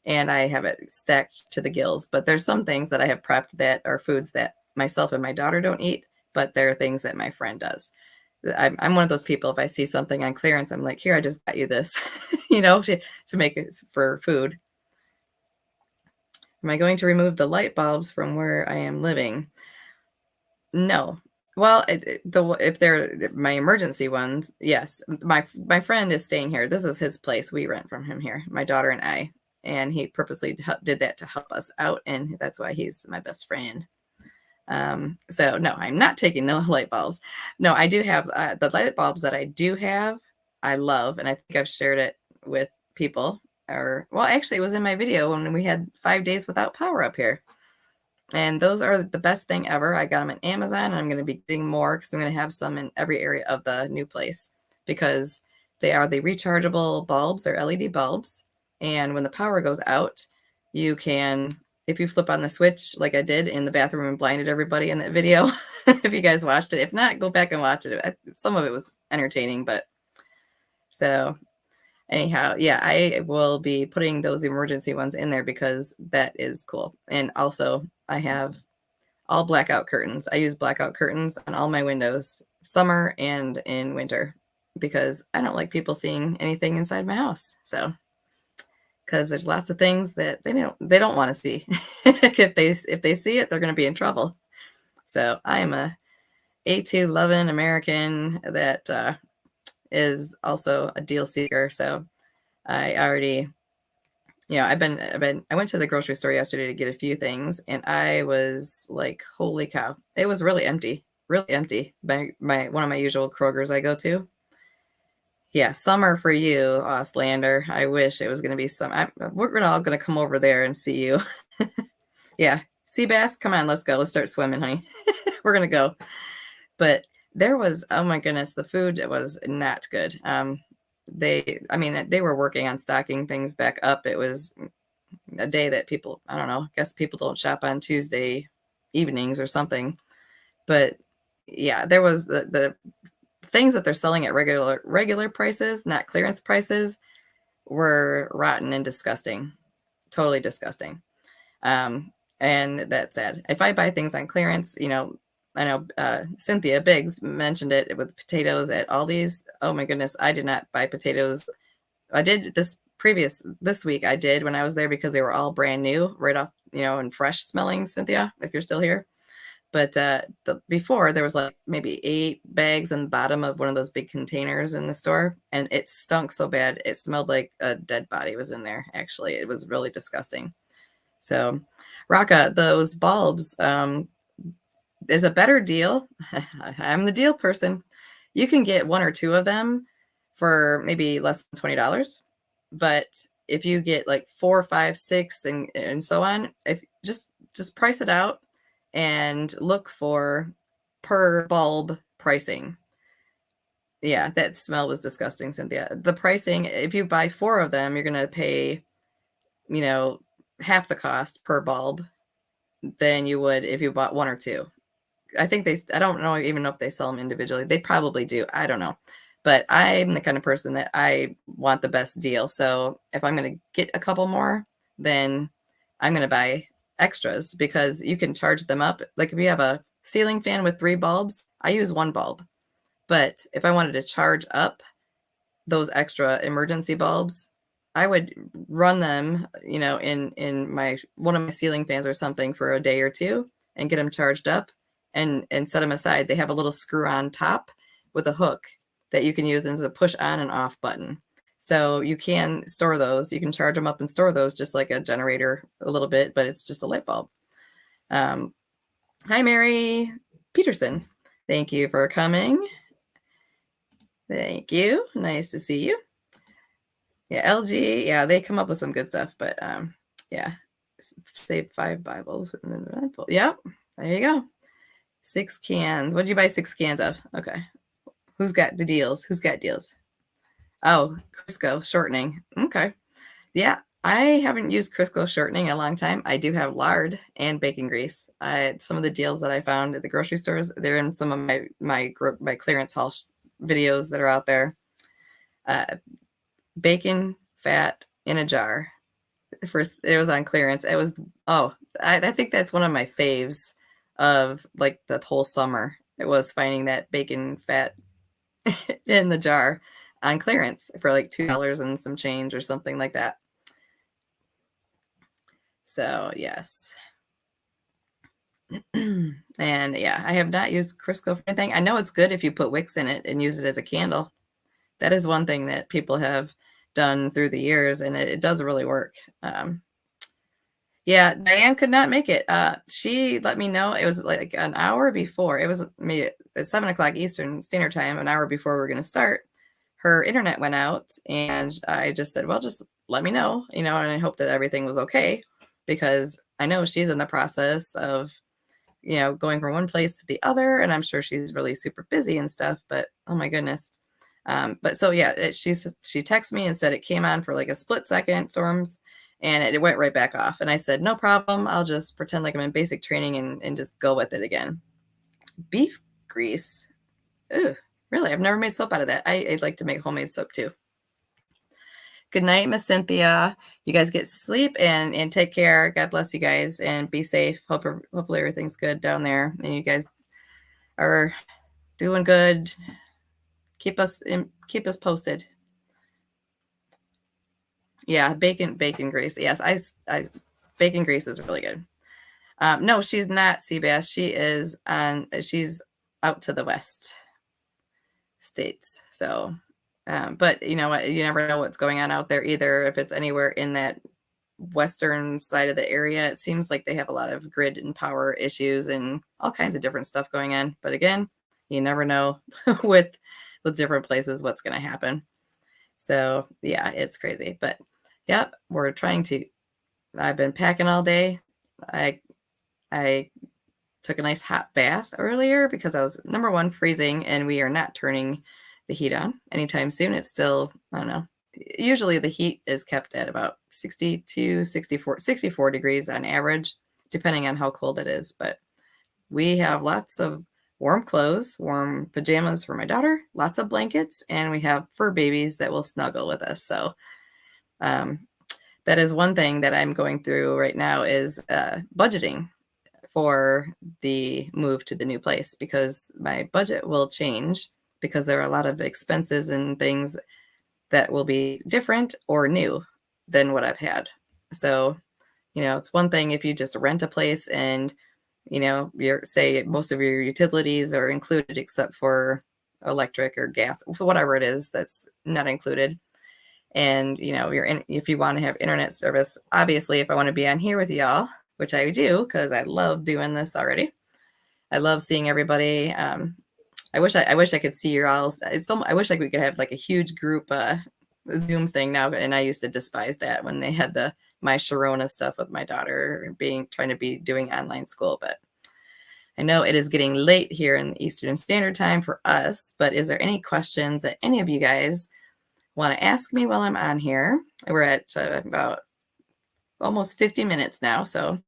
and I have it stacked to the gills. But there's some things that I have prepped that are foods that myself and my daughter don't eat, but they're things that my friend does. I'm one of those people, if I see something on clearance, I'm like, here, I just got you this, to make it for food. Am I going to remove the light bulbs from where I am living? No. Well, if they're my emergency ones, yes. My friend is staying here. This is his place. We rent from him here, my daughter and I. And he purposely did that to help us out, and that's why he's my best friend. So no, I'm not taking no light bulbs. No, I do have the light bulbs that I do have. I love, and I think I've shared it with people. Well, actually, it was in my video when we had 5 days without power up here. And those are the best thing ever. I got them on Amazon, and I'm going to be getting more because I'm going to have some in every area of the new place because they are the rechargeable bulbs or LED bulbs. And when the power goes out, you can, if you flip on the switch like I did in the bathroom and blinded everybody in that video, if you guys watched it. If not, go back and watch it. Some of it was entertaining, but so anyhow, yeah, I will be putting those emergency ones in there because that is cool. And also, I have all blackout curtains. I use blackout curtains on all my windows, summer and in winter, because I don't like people seeing anything inside my house. So, because there's lots of things that they don't want to see. If they see it, they're going to be in trouble. So I am a A2 loving American that is also a deal seeker. So I already, I went to the grocery store yesterday to get a few things, and I was like, holy cow, it was really empty. Really empty. One of my usual Kroger's I go to. Yeah, summer for you, Auslander. I wish it was going to be we're all going to come over there and see you. Yeah, sea bass, come on, let's go. Let's start swimming, honey. We're going to go. But there was, oh my goodness, the food was not good. They were working on stocking things back up. It was a day that people, I don't know, I guess people don't shop on Tuesday evenings or something. But yeah, there was the things that they're selling at regular prices, not clearance prices, were rotten and disgusting. Totally disgusting. And that's sad. If I buy things on clearance, I know Cynthia Biggs mentioned it with potatoes at Aldi's. Oh my goodness, I did not buy potatoes. I did this week. I did when I was there because they were all brand new, right off, and fresh smelling, Cynthia, if you're still here. But before there was like maybe 8 bags in the bottom of one of those big containers in the store, and it stunk so bad. It smelled like a dead body was in there. Actually, it was really disgusting. So, Raka, those bulbs is a better deal. I'm the deal person. You can get 1 or 2 of them for maybe less than $20. But if you get like 4, 5, 6, and so on, if just price it out and look for per bulb pricing. Yeah, that smell was disgusting, Cynthia. The pricing, if you buy 4 of them, you're gonna pay, half the cost per bulb than you would if you bought 1 or 2. I don't know even know if they sell them individually. They probably do. I don't know. But I'm the kind of person that I want the best deal. So if I'm going to get a couple more, then I'm going to buy extras because you can charge them up. Like if you have a ceiling fan with 3 bulbs, I use 1 bulb. But if I wanted to charge up those extra emergency bulbs, I would run them, in my one of my ceiling fans or something for a day or 2 and get them charged up and set them aside. They have a little screw on top with a hook that you can use as a push on and off button. So you can store those. You can charge them up and store those just like a generator a little bit, but it's just a light bulb. Hi, Mary Peterson. Thank you for coming. Thank you. Nice to see you. Yeah, LG. Yeah, they come up with some good stuff, but yeah, save 5 Bibles and then yep. There you go. 6 cans. What did you buy 6 cans of? Okay. Who's got the deals? Who's got deals? Oh, Crisco shortening. Okay. Yeah, I haven't used Crisco shortening in a long time. I do have lard and bacon grease. Some of the deals that I found at the grocery stores, they're in some of my clearance haul videos that are out there. Bacon fat in a jar. First, it was on clearance. It was I think that's one of my faves of like the whole summer. It was finding that bacon fat in the jar on clearance for like $2 and some change or something like that. So yes. And yeah, I have not used Crisco for anything. I know it's good if you put wicks in it and use it as a candle. That is one thing that people have done through the years, and it does really work. Yeah, Diane could not make it. She let me know it was like an hour before. It was maybe at 7:00 Eastern Standard Time, an hour before we were going to start. Her internet went out, and I just said, well, just let me know, and I hope that everything was okay because I know she's in the process of, going from one place to the other, and I'm sure she's really super busy and stuff, but oh my goodness. But so yeah, she texted me and said it came on for like a split second, storms, and it went right back off. And I said, no problem. I'll just pretend like I'm in basic training and just go with it again. Beef grease. Ooh, really? I've never made soap out of that. I'd like to make homemade soap too. Good night, Miss Cynthia. You guys get sleep and take care. God bless you guys and be safe. Hopefully everything's good down there and you guys are doing good. Keep us posted. Yeah, bacon grease. Yes, I bacon grease is really good. No, she's not Seabass. She's out to the west states. So, but you know what? You never know what's going on out there either. If it's anywhere in that western side of the area, it seems like they have a lot of grid and power issues and all kinds of different stuff going on. But again, you never know with different places what's going to happen. So yeah, it's crazy. But yep, I've been packing all day. I took a nice hot bath earlier because I was, number one, freezing, and we are not turning the heat on anytime soon. It's still, I don't know. Usually the heat is kept at about 62, 64 degrees on average, depending on how cold it is. But we have lots of warm clothes, warm pajamas for my daughter, lots of blankets, and we have fur babies that will snuggle with us. So that is one thing that I'm going through right now is budgeting for the move to the new place because my budget will change because there are a lot of expenses and things that will be different or new than what I've had. So, it's one thing if you just rent a place and, say most of your utilities are included except for electric or gas, so whatever it is that's not included. And, if you want to have internet service, obviously, if I want to be on here with y'all, which I do, because I love doing this already. I love seeing everybody. I wish I could see your all. I wish we could have like a huge group Zoom thing now. And I used to despise that when they had the my Sharona stuff with my daughter trying to be doing online school. But I know it is getting late here in the Eastern Standard Time for us, but is there any questions that any of you guys want to ask me while I'm on here? We're at about almost 50 minutes now. So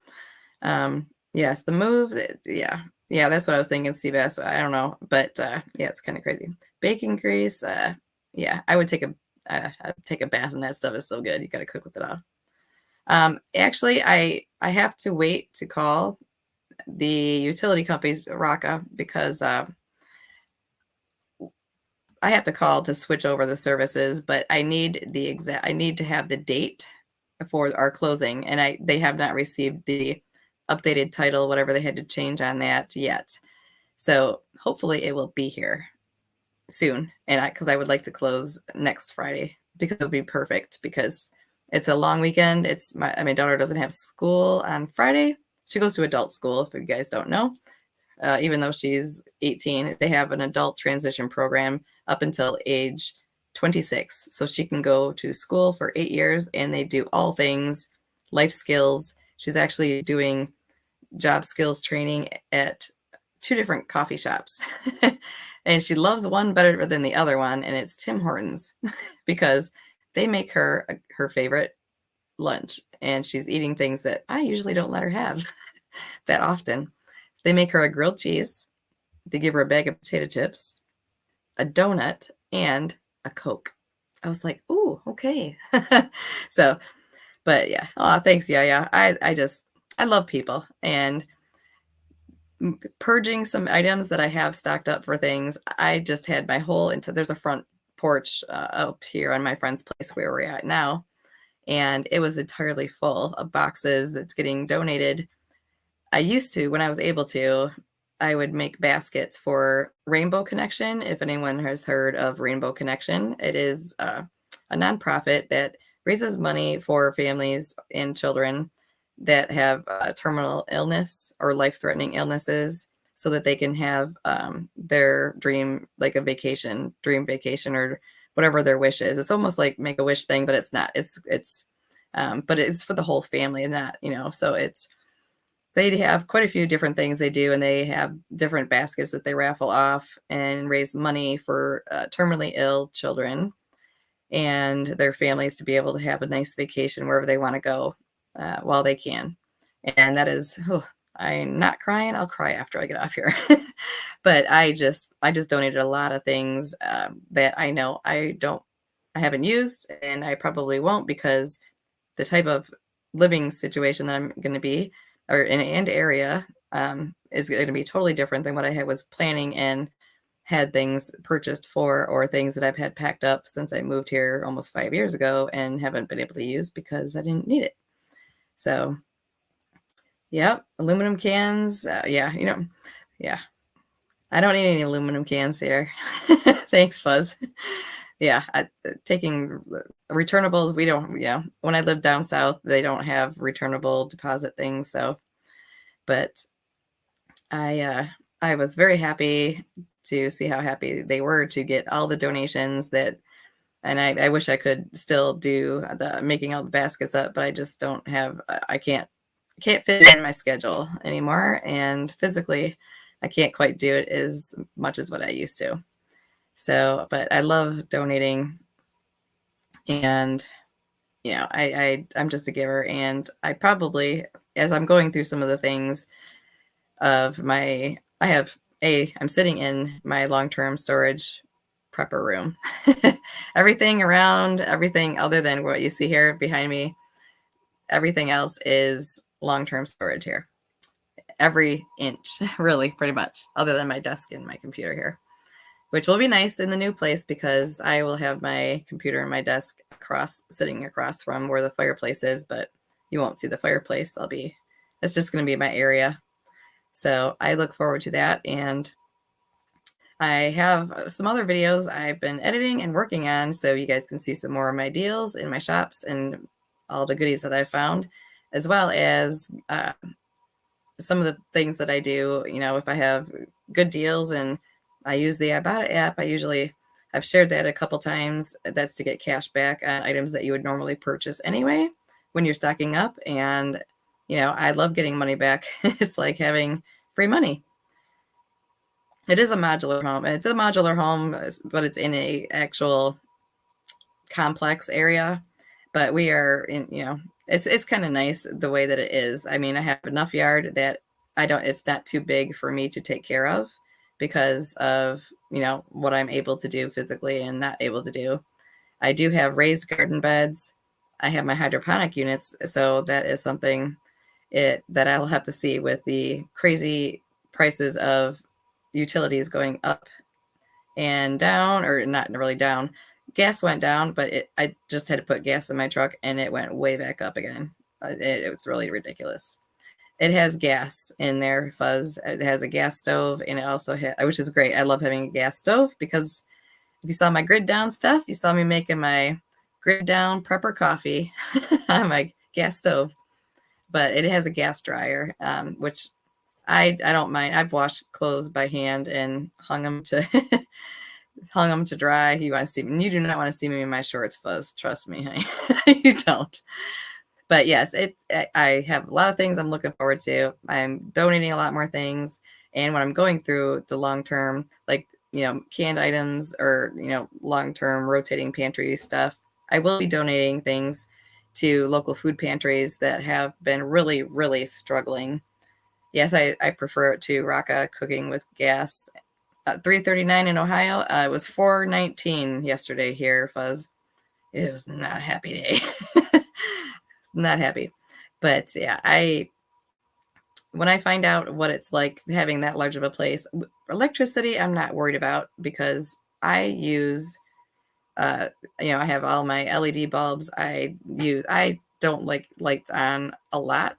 yes, the move, yeah, that's what I was thinking, Seabass. I don't know, but yeah, it's kind of crazy. Bacon grease, yeah, I would take I'd take a bath, and that stuff is so good. You got to cook with it all. Actually, I have to wait to call the utility companies, Raka, because I have to call to switch over the services, but I need to have the date for our closing, and they have not received the updated title, whatever they had to change on that yet. So hopefully it will be here soon. And because I would like to close next Friday, because it would be perfect, because it's a long weekend. My daughter doesn't have school on Friday. She goes to adult school, if you guys don't know. Even though she's 18, they have an adult transition program up until age 26. So she can go to school for 8 years, and they do all things life skills. She's actually doing job skills training at 2 different coffee shops. And she loves one better than the other one, and it's Tim Hortons because they make her her favorite lunch, and she's eating things that I usually don't let her have that often. They make her a grilled cheese. They give her a bag of potato chips, a donut, and a Coke. I was like, ooh, okay. So, but yeah. Oh, thanks, Yaya. I love people, and purging some items that I have stocked up for things. I just had my whole there's a front porch up here on my friend's place where we're at now, and it was entirely full of boxes that's getting donated. I used to, when I was able to, I would make baskets for Rainbow Connection. If anyone has heard of Rainbow Connection, it is a nonprofit that raises money for families and children that have terminal illness or life-threatening illnesses, so that they can have their dream, like a dream vacation, or whatever their wish is. It's almost like Make-A-Wish thing, but it's not. But it's for the whole family, and that, so they have quite a few different things they do, and they have different baskets that they raffle off and raise money for terminally ill children and their families to be able to have a nice vacation wherever they want to go while they can. And that is, I'm not crying. I'll cry after I get off here. But I just donated a lot of things that I know I haven't used, and I probably won't, because the type of living situation that I'm going to be, or in an area, is going to be totally different than what I was planning and had things purchased for, or things that I've had packed up since I moved here almost 5 years ago and haven't been able to use because I didn't need it. So, yep, aluminum cans. Yeah. I don't need any aluminum cans here. Thanks, Fuzz. Yeah, taking returnables, we don't, when I lived down south, they don't have returnable deposit things. So, but I was very happy to see how happy they were to get all the donations and I wish I could still do making all the baskets up, but I just don't have, I can't fit it in my schedule anymore. And physically, I can't quite do it as much as what I used to. So, but I love donating, and I'm just a giver, and I probably, as I'm going through some of the things of I'm sitting in my long-term storage prepper room. Everything other than what you see here behind me, everything else is long-term storage here. Every inch, really, pretty much, other than my desk and my computer here, which will be nice in the new place because I will have my computer and my desk sitting across from where the fireplace is, but you won't see the fireplace. It's just going to be my area. So I look forward to that. And I have some other videos I've been editing and working on, so you guys can see some more of my deals in my shops and all the goodies that I've found, as well as some of the things that I do. If I have good deals and I use the Ibotta app, I've shared that a couple times. That's to get cash back on items that you would normally purchase anyway. when you're stocking up. And, I love getting money back. It's like having free money. It is a modular home. It's a modular home, but it's in a actual complex area. But we are in, it's kind of nice the way that it is. I mean, I have enough yard that it's not too big for me to take care of because of, what I'm able to do physically and not able to do. I do have raised garden beds. I have my hydroponic units. So that is something that I'll have to see with the crazy prices of utilities going up and down, or not really down. Gas went down, but I just had to put gas in my truck and it went way back up again. It was really ridiculous. It has gas in there, Fuzz. It has a gas stove, and it also which is great. I love having a gas stove because if you saw my grid down stuff, you saw me making my grid down prepper coffee on my gas stove. But it has a gas dryer, which I don't mind. I've washed clothes by hand and hung them to dry. You want to see me? You do not want to see me in my shorts, Fuzz. Trust me, honey. You don't. But yes, I have a lot of things I'm looking forward to. I'm donating a lot more things, and when I'm going through the long term, like canned items or long term rotating pantry stuff, I will be donating things to local food pantries that have been really, really struggling. Yes, I prefer it to Raka cooking with gas. $3.39 in Ohio. It was $4.19 yesterday here, Fuzz. It was not a happy day. Not happy. But yeah, when I find out what it's like having that large of a place, electricity I'm not worried about because I use I have all my LED bulbs. I don't like lights on a lot.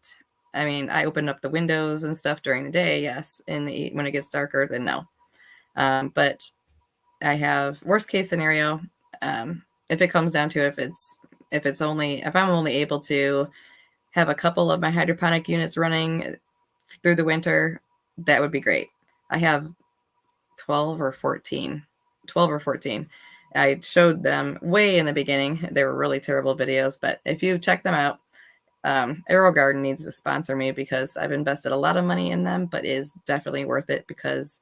I mean, I open up the windows and stuff during the day, yes. When it gets darker, then no. But I have worst case scenario. If it comes down to if I'm only able to have a couple of my hydroponic units running through the winter, that would be great. I have 12 or 14. I showed them way in the beginning. They were really terrible videos, but if you check them out, Arrow Garden needs to sponsor me because I've invested a lot of money in them, but it is definitely worth it because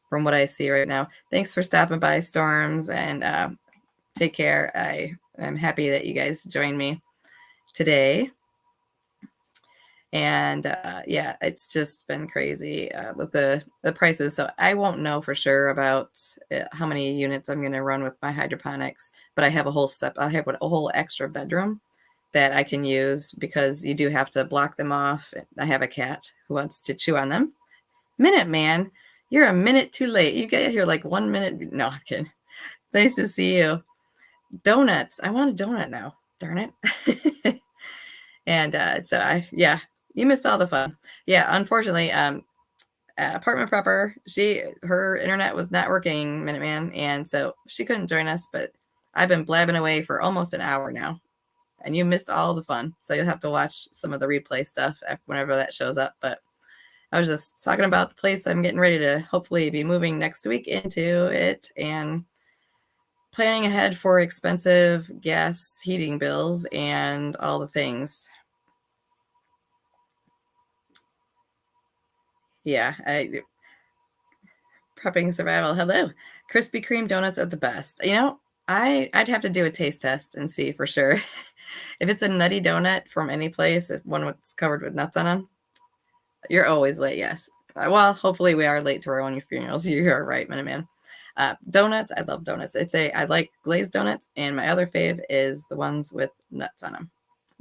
from what I see right now. Thanks for stopping by, Storms, and take care. I am happy that you guys joined me today. And yeah, it's just been crazy with the prices. So I won't know for sure about how many units I'm going to run with my hydroponics, but I have a whole extra bedroom that I can use because you do have to block them off. I have a cat who wants to chew on them. Minute Man, you're a minute too late. You get here like 1 minute. No, I'm kidding. Nice to see you. Donuts. I want a donut now. Darn it. And you missed all the fun. Yeah, unfortunately, apartment prepper, her internet was not working, Minuteman, and so she couldn't join us, but I've been blabbing away for almost an hour now, and you missed all the fun, so you'll have to watch some of the replay stuff whenever that shows up. But I was just talking about the place I'm getting ready to hopefully be moving next week into it, and planning ahead for expensive gas heating bills and all the things. Yeah, prepping survival. Hello. Krispy Kreme donuts are the best. I'd have to do a taste test and see for sure. If it's a nutty donut from any place, if one that's covered with nuts on them, you're always late, yes. Well, hopefully we are late to our own funerals. You're right, Minuteman. Donuts, I love donuts. I like glazed donuts, and my other fave is the ones with nuts on them,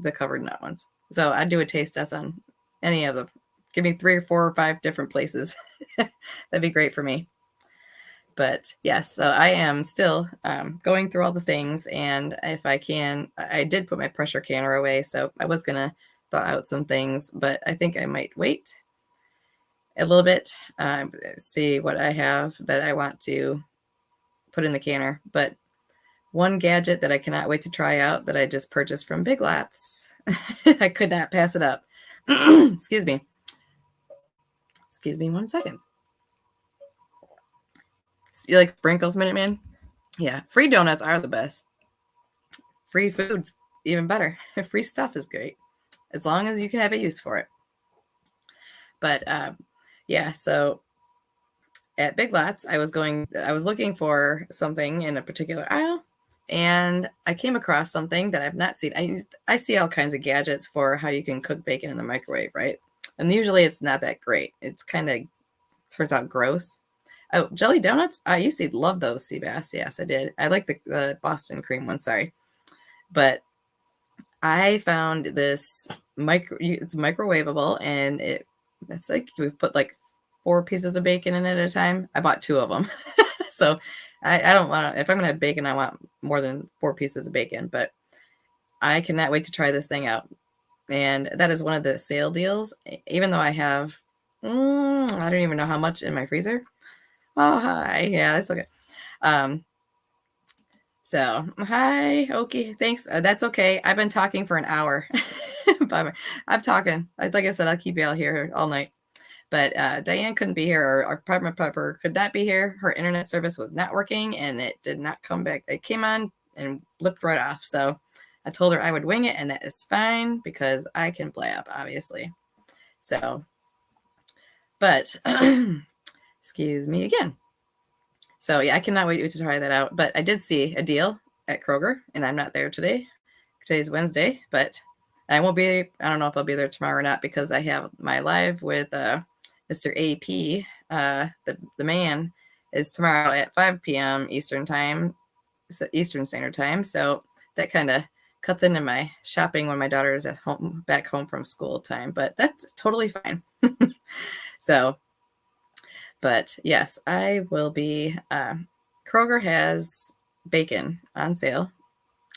the covered nut ones. So I'd do a taste test on any of them. Give me 3 or 4 or 5 different places. That'd be great for me. But yes, so I am still going through all the things, and if I can, I did put my pressure canner away, so I was gonna thaw out some things, but I think I might wait a little bit, see what I have that I want to put in the canner. But one gadget that I cannot wait to try out that I just purchased from Big Lots, I could not pass it up. Excuse me 1 second. You like sprinkles, Minuteman? Yeah, free donuts are the best. Free foods. even better. Free stuff is great, as long as you can have a use for it. But yeah, so at Big Lots, I was looking for something in a particular aisle, and I came across something that I've not seen. I see all kinds of gadgets for how you can cook bacon in the microwave, right? And usually it's not that great. It's kind of turns out gross. Oh, jelly donuts. I used to love those, Seabass. Yes, I did. I like the Boston cream one. Sorry, but I found this it's microwavable, and it's like we put like 4 pieces of bacon in it at a time. I bought 2 of them. So I don't want to, if I'm going to have bacon, I want more than 4 pieces of bacon, but I cannot wait to try this thing out. And that is one of the sale deals, even though I have, I don't even know how much in my freezer. Oh, hi. Yeah, that's okay. So, hi. Okay, thanks. That's okay. I've been talking for an hour. I'm talking. Like I said, I'll keep y'all here all night. But Diane couldn't be here, or Apartment Pepper could not be here. Her internet service was not working, and it did not come back. It came on and blipped right off. So I told her I would wing it, and that is fine because I can blab, obviously. So, but excuse me again. So yeah, I cannot wait to try that out. But I did see a deal at Kroger, and I'm not there today. Today's Wednesday, but I won't be. I don't know if I'll be there tomorrow or not because I have my live with Mr. AP. The man is tomorrow at 5 p.m. Eastern time, so Eastern Standard Time. So that kind of cuts into my shopping when my daughter is at home, back home from school time. But that's totally fine. So. But yes, I will be. Kroger has bacon on sale,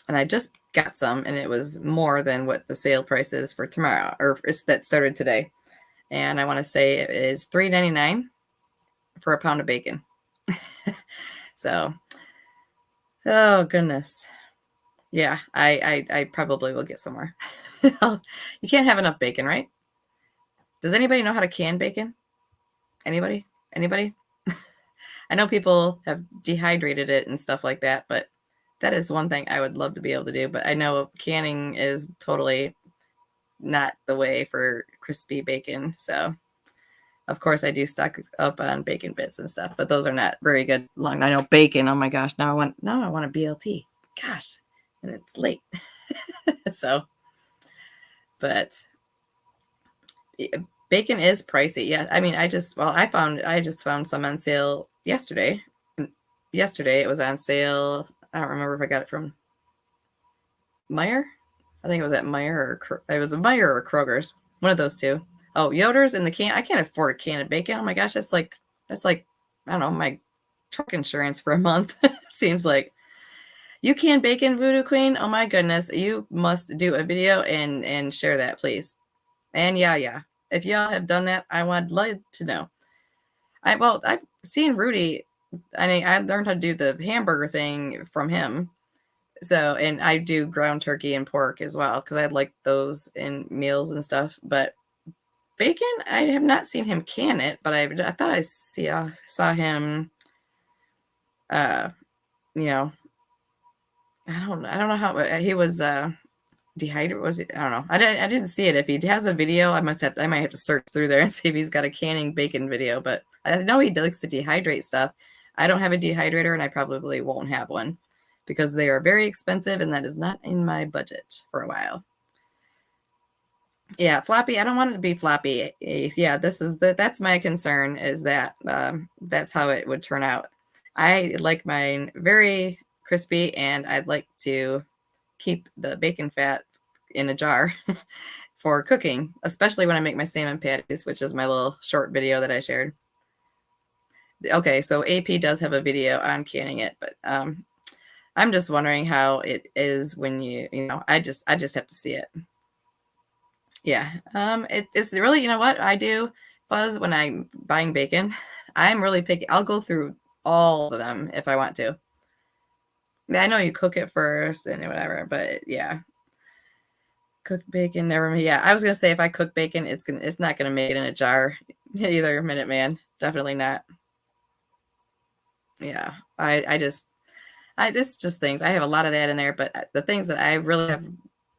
and I just got some, and it was more than what the sale price is for tomorrow, or that started today. And I want to say it is $3.99 for a pound of bacon. So, oh goodness, yeah, I probably will get some more. You can't have enough bacon, right? Does anybody know how to can bacon? Anybody? I know people have dehydrated it and stuff like that, but that is one thing I would love to be able to do. But I know canning is totally not the way for crispy bacon. So, of course, I do stock up on bacon bits and stuff, but those are not very good long. I know bacon. Oh my gosh, now I want a BLT. Gosh, and it's late. So, but bacon is pricey. Yeah, I mean, I just found some on sale yesterday. Yesterday it was on sale. I don't remember if I got it from Meijer. I think it was at Meijer it was a Meijer or Kroger's. One of those two. Oh, Yoder's in the can. I can't afford a can of bacon. Oh my gosh, that's like I don't know, my truck insurance for a month. Seems like. You can bacon, Voodoo Queen. Oh my goodness, you must do a video and share that, please. And yeah. If y'all have done that, I would love to know. I've seen Rudy. I mean, I learned how to do the hamburger thing from him. So, and I do ground turkey and pork as well because I like those in meals and stuff. But bacon, I have not seen him can it, but I thought I saw him. You know, I don't know how he was. Dehydrated, was it? I don't know. I didn't see it. If he has a video, I might have to search through there and see if he's got a canning bacon video. But I know he likes to dehydrate stuff. I don't have a dehydrator, and I probably won't have one because they are very expensive, and that is not in my budget for a while. Yeah, floppy. I don't want it to be floppy. Yeah, that's my concern is that that's how it would turn out. I like mine very crispy, and I'd like to keep the bacon fat in a jar for cooking, especially when I make my salmon patties, which is my little short video that I shared. Okay, so AP does have a video on canning it, but I'm just wondering how it is when I just have to see it. Yeah, it's really, you know what I do, Fuzz, when I'm buying bacon, I'm really picky. I'll go through all of them if I want to. I know you cook it first and whatever, but yeah. Cooked bacon, never mind. Yeah, I was gonna say if I cook bacon, it's not gonna make it in a jar either, Minuteman. Definitely not. Yeah, this just things. I have a lot of that in there, but the things that I really have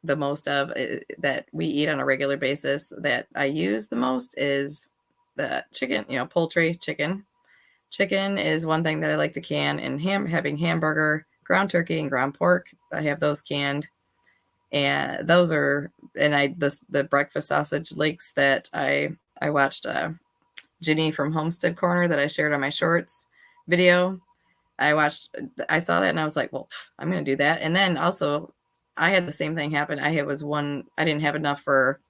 the most of that we eat on a regular basis that I use the most is the chicken, poultry, chicken. Chicken is one thing that I like to can, and having hamburger, ground turkey, and ground pork. I have those canned, and those are the breakfast sausage links that I watched Ginny from Homestead Corner that I shared on my shorts video. I saw that and I was like, well, I'm going to do that. And then also I had the same thing happen. I didn't have enough for,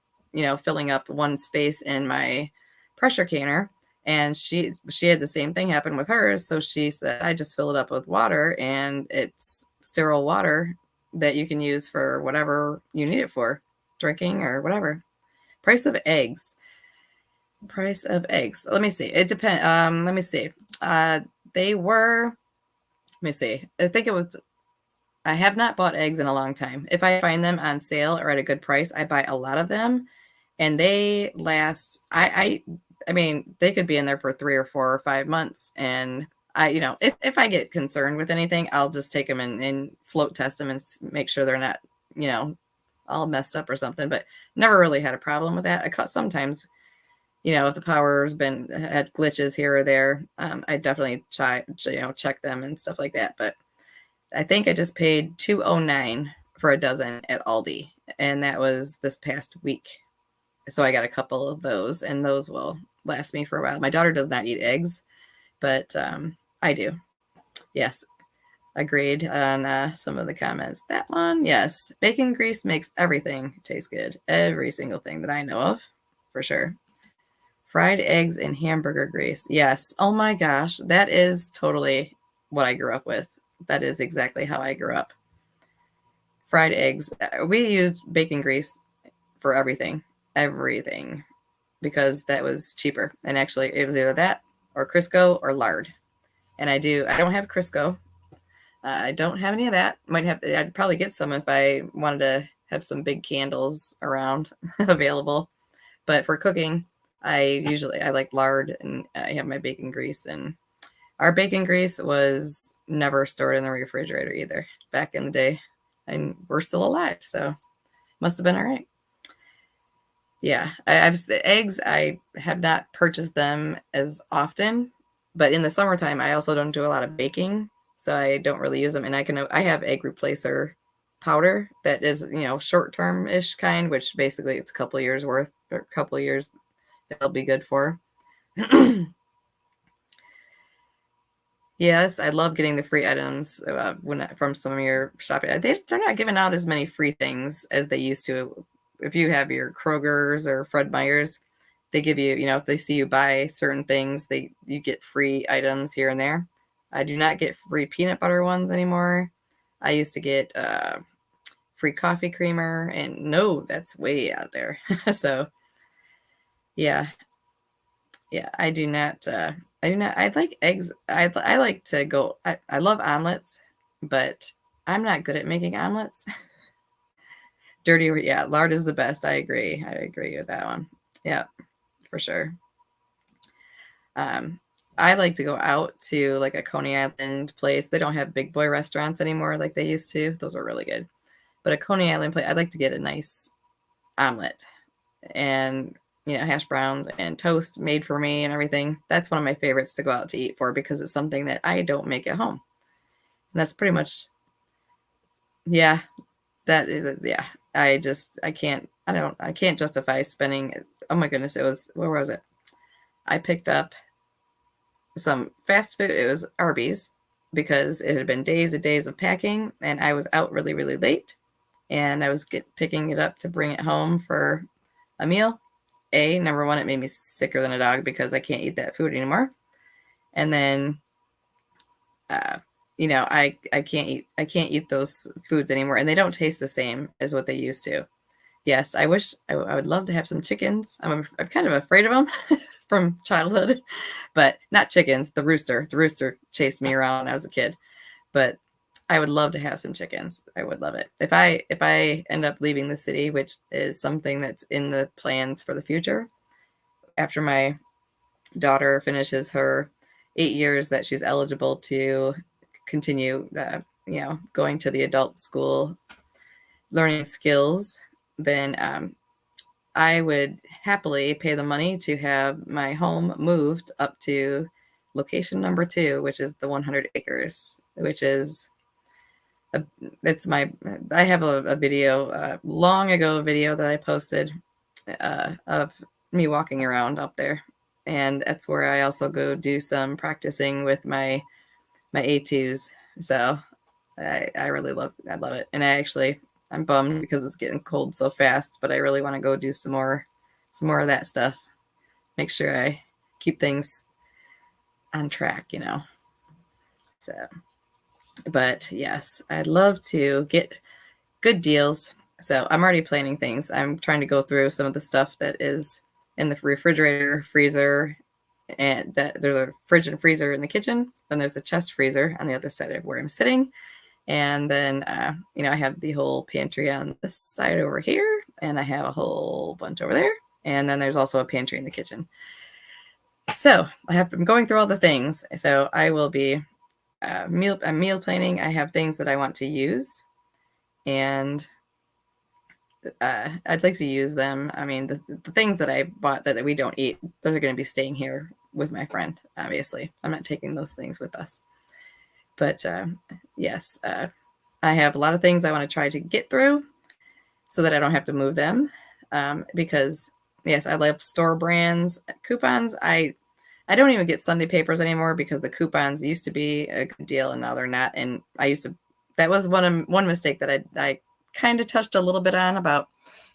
filling up one space in my pressure canner. And she had the same thing happen with hers. So she said, I just fill it up with water, and it's sterile water that you can use for whatever you need it for, drinking or whatever. Price of eggs. Let me see. It depends. Let me see. They were, let me see. I have not bought eggs in a long time. If I find them on sale or at a good price, I buy a lot of them, and they last. I mean, they could be in there for 3 or 4 or 5 months, and if I get concerned with anything, I'll just take them and float test them and make sure they're not, all messed up or something. But never really had a problem with that. Sometimes, if the power's had glitches here or there, I definitely check them and stuff like that. But I think I just paid $2.09 for a dozen at Aldi, and that was this past week. So I got a couple of those, and those will last me for a while. My daughter does not eat eggs, but I do. Yes, agreed on some of the comments. That one, yes. Bacon grease makes everything taste good. Every single thing that I know of, for sure. Fried eggs and hamburger grease. Yes. Oh my gosh. That is totally what I grew up with. That is exactly how I grew up. Fried eggs. We used bacon grease for everything, because that was cheaper. And actually, it was either that or Crisco or lard. And I don't have Crisco. I don't have any of that. I'd probably get some if I wanted to have some big candles around available. But for cooking, I like lard, and I have my bacon grease, and our bacon grease was never stored in the refrigerator either back in the day. And we're still alive, so must have been all right. Yeah, the eggs, I have not purchased them as often, but in the summertime, I also don't do a lot of baking, so I don't really use them. And I have egg replacer powder that is, short-term-ish kind, which basically it's a couple of years worth, or a couple of years it'll be good for. Yes, I love getting the free items from some of your shopping. They're not giving out as many free things as they used to. If you have your Kroger's or Fred Meyer's, they give you, if they see you buy certain things, you get free items here and there. I do not get free peanut butter ones anymore. I used to get free coffee creamer, and no, that's way out there. So, yeah, I do not. I like eggs. I like to go. I love omelets, but I'm not good at making omelets. Dirty, yeah, lard is the best. I agree with that one. Yeah, for sure. I like to go out to like a Coney Island place. They don't have big boy restaurants anymore like they used to. Those are really good. But a Coney Island place, I'd like to get a nice omelet and, hash browns and toast made for me and everything. That's one of my favorites to go out to eat for, because it's something that I don't make at home. And that's pretty much, yeah, that is, yeah. I can't justify spending, oh my goodness, where was it? I picked up some fast food. It was Arby's, because it had been days and days of packing, and I was out really, really late, and I was picking it up to bring it home for a meal. Number one, it made me sicker than a dog because I can't eat that food anymore. And then, I can't eat those foods anymore, and they don't taste the same as what they used to. Yes, I wish I would love to have some chickens. I'm kind of afraid of them from childhood, but not chickens. The rooster chased me around when I was a kid, but I would love to have some chickens. I would love it. If I end up leaving the city, which is something that's in the plans for the future, after my daughter finishes her 8 years that she's eligible to continue, going to the adult school learning skills, then I would happily pay the money to have my home moved up to location number 2, which is the 100 acres, which is it's my, I have a video, long ago video that I posted of me walking around up there. And that's where I also go do some practicing with my A2s. So I really love it. And I'm bummed because it's getting cold so fast, but I really want to go do some more of that stuff. Make sure I keep things on track, So, but yes, I'd love to get good deals. So I'm already planning things. I'm trying to go through some of the stuff that is in the refrigerator, freezer, and that there's a fridge and freezer in the kitchen. Then there's a chest freezer on the other side of where I'm sitting. And then, I have the whole pantry on this side over here, and I have a whole bunch over there. And then there's also a pantry in the kitchen. So I'm going through all the things. So I will be meal planning. I have things that I want to use, and I'd like to use them. I mean, the things that I bought that we don't eat, they're going to be staying here with my friend, obviously. I'm not taking those things with us. But yes, I have a lot of things I want to try to get through so that I don't have to move them. Because, yes, I love store brands. Coupons, I don't even get Sunday papers anymore because the coupons used to be a good deal and now they're not. And that was one mistake that I kind of touched a little bit on about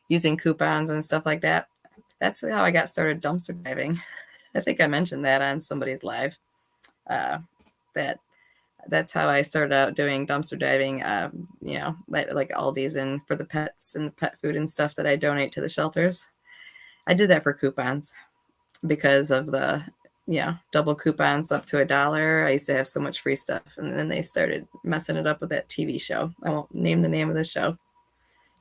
using coupons and stuff like that. That's how I got started dumpster diving. I think I mentioned that on somebody's live. That's how I started out doing dumpster diving. Like Aldi's and for the pets and the pet food and stuff that I donate to the shelters. I did that for coupons because of the double coupons up to $1. I used to have so much free stuff, and then they started messing it up with that TV show. I won't name the name of the show.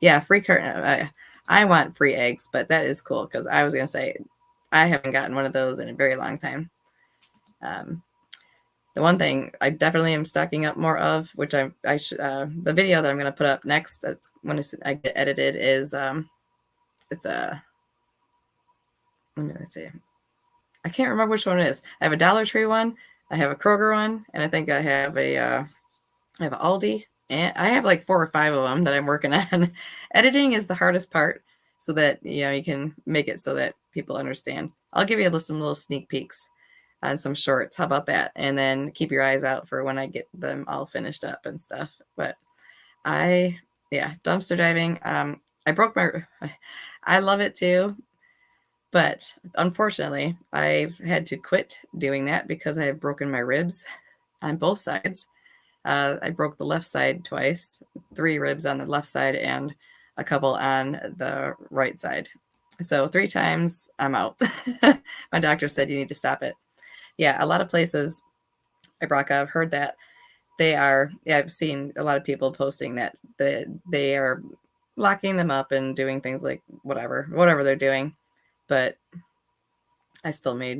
Yeah, free carton. I want free eggs, but that is cool because I was gonna say I haven't gotten one of those in a very long time. The one thing I definitely am stocking up more of, which the video that I'm going to put up next, that's when I get edited, is let's see, I can't remember which one it is. I have a Dollar Tree one, I have a Kroger one, and I think I have an Aldi, and I have like 4 or 5 of them that I'm working on. Editing is the hardest part, so that you can make it so that people understand. I'll give you some little sneak peeks on some shorts. How about that? And then keep your eyes out for when I get them all finished up and stuff. But dumpster diving. I love it too. But unfortunately, I've had to quit doing that because I have broken my ribs on both sides. I broke the left side twice, 3 ribs on the left side and a couple on the right side. So 3 times I'm out. My doctor said you need to stop it. Yeah, a lot of places, I've heard that I've seen a lot of people posting that they are locking them up and doing things like whatever they're doing. But I still they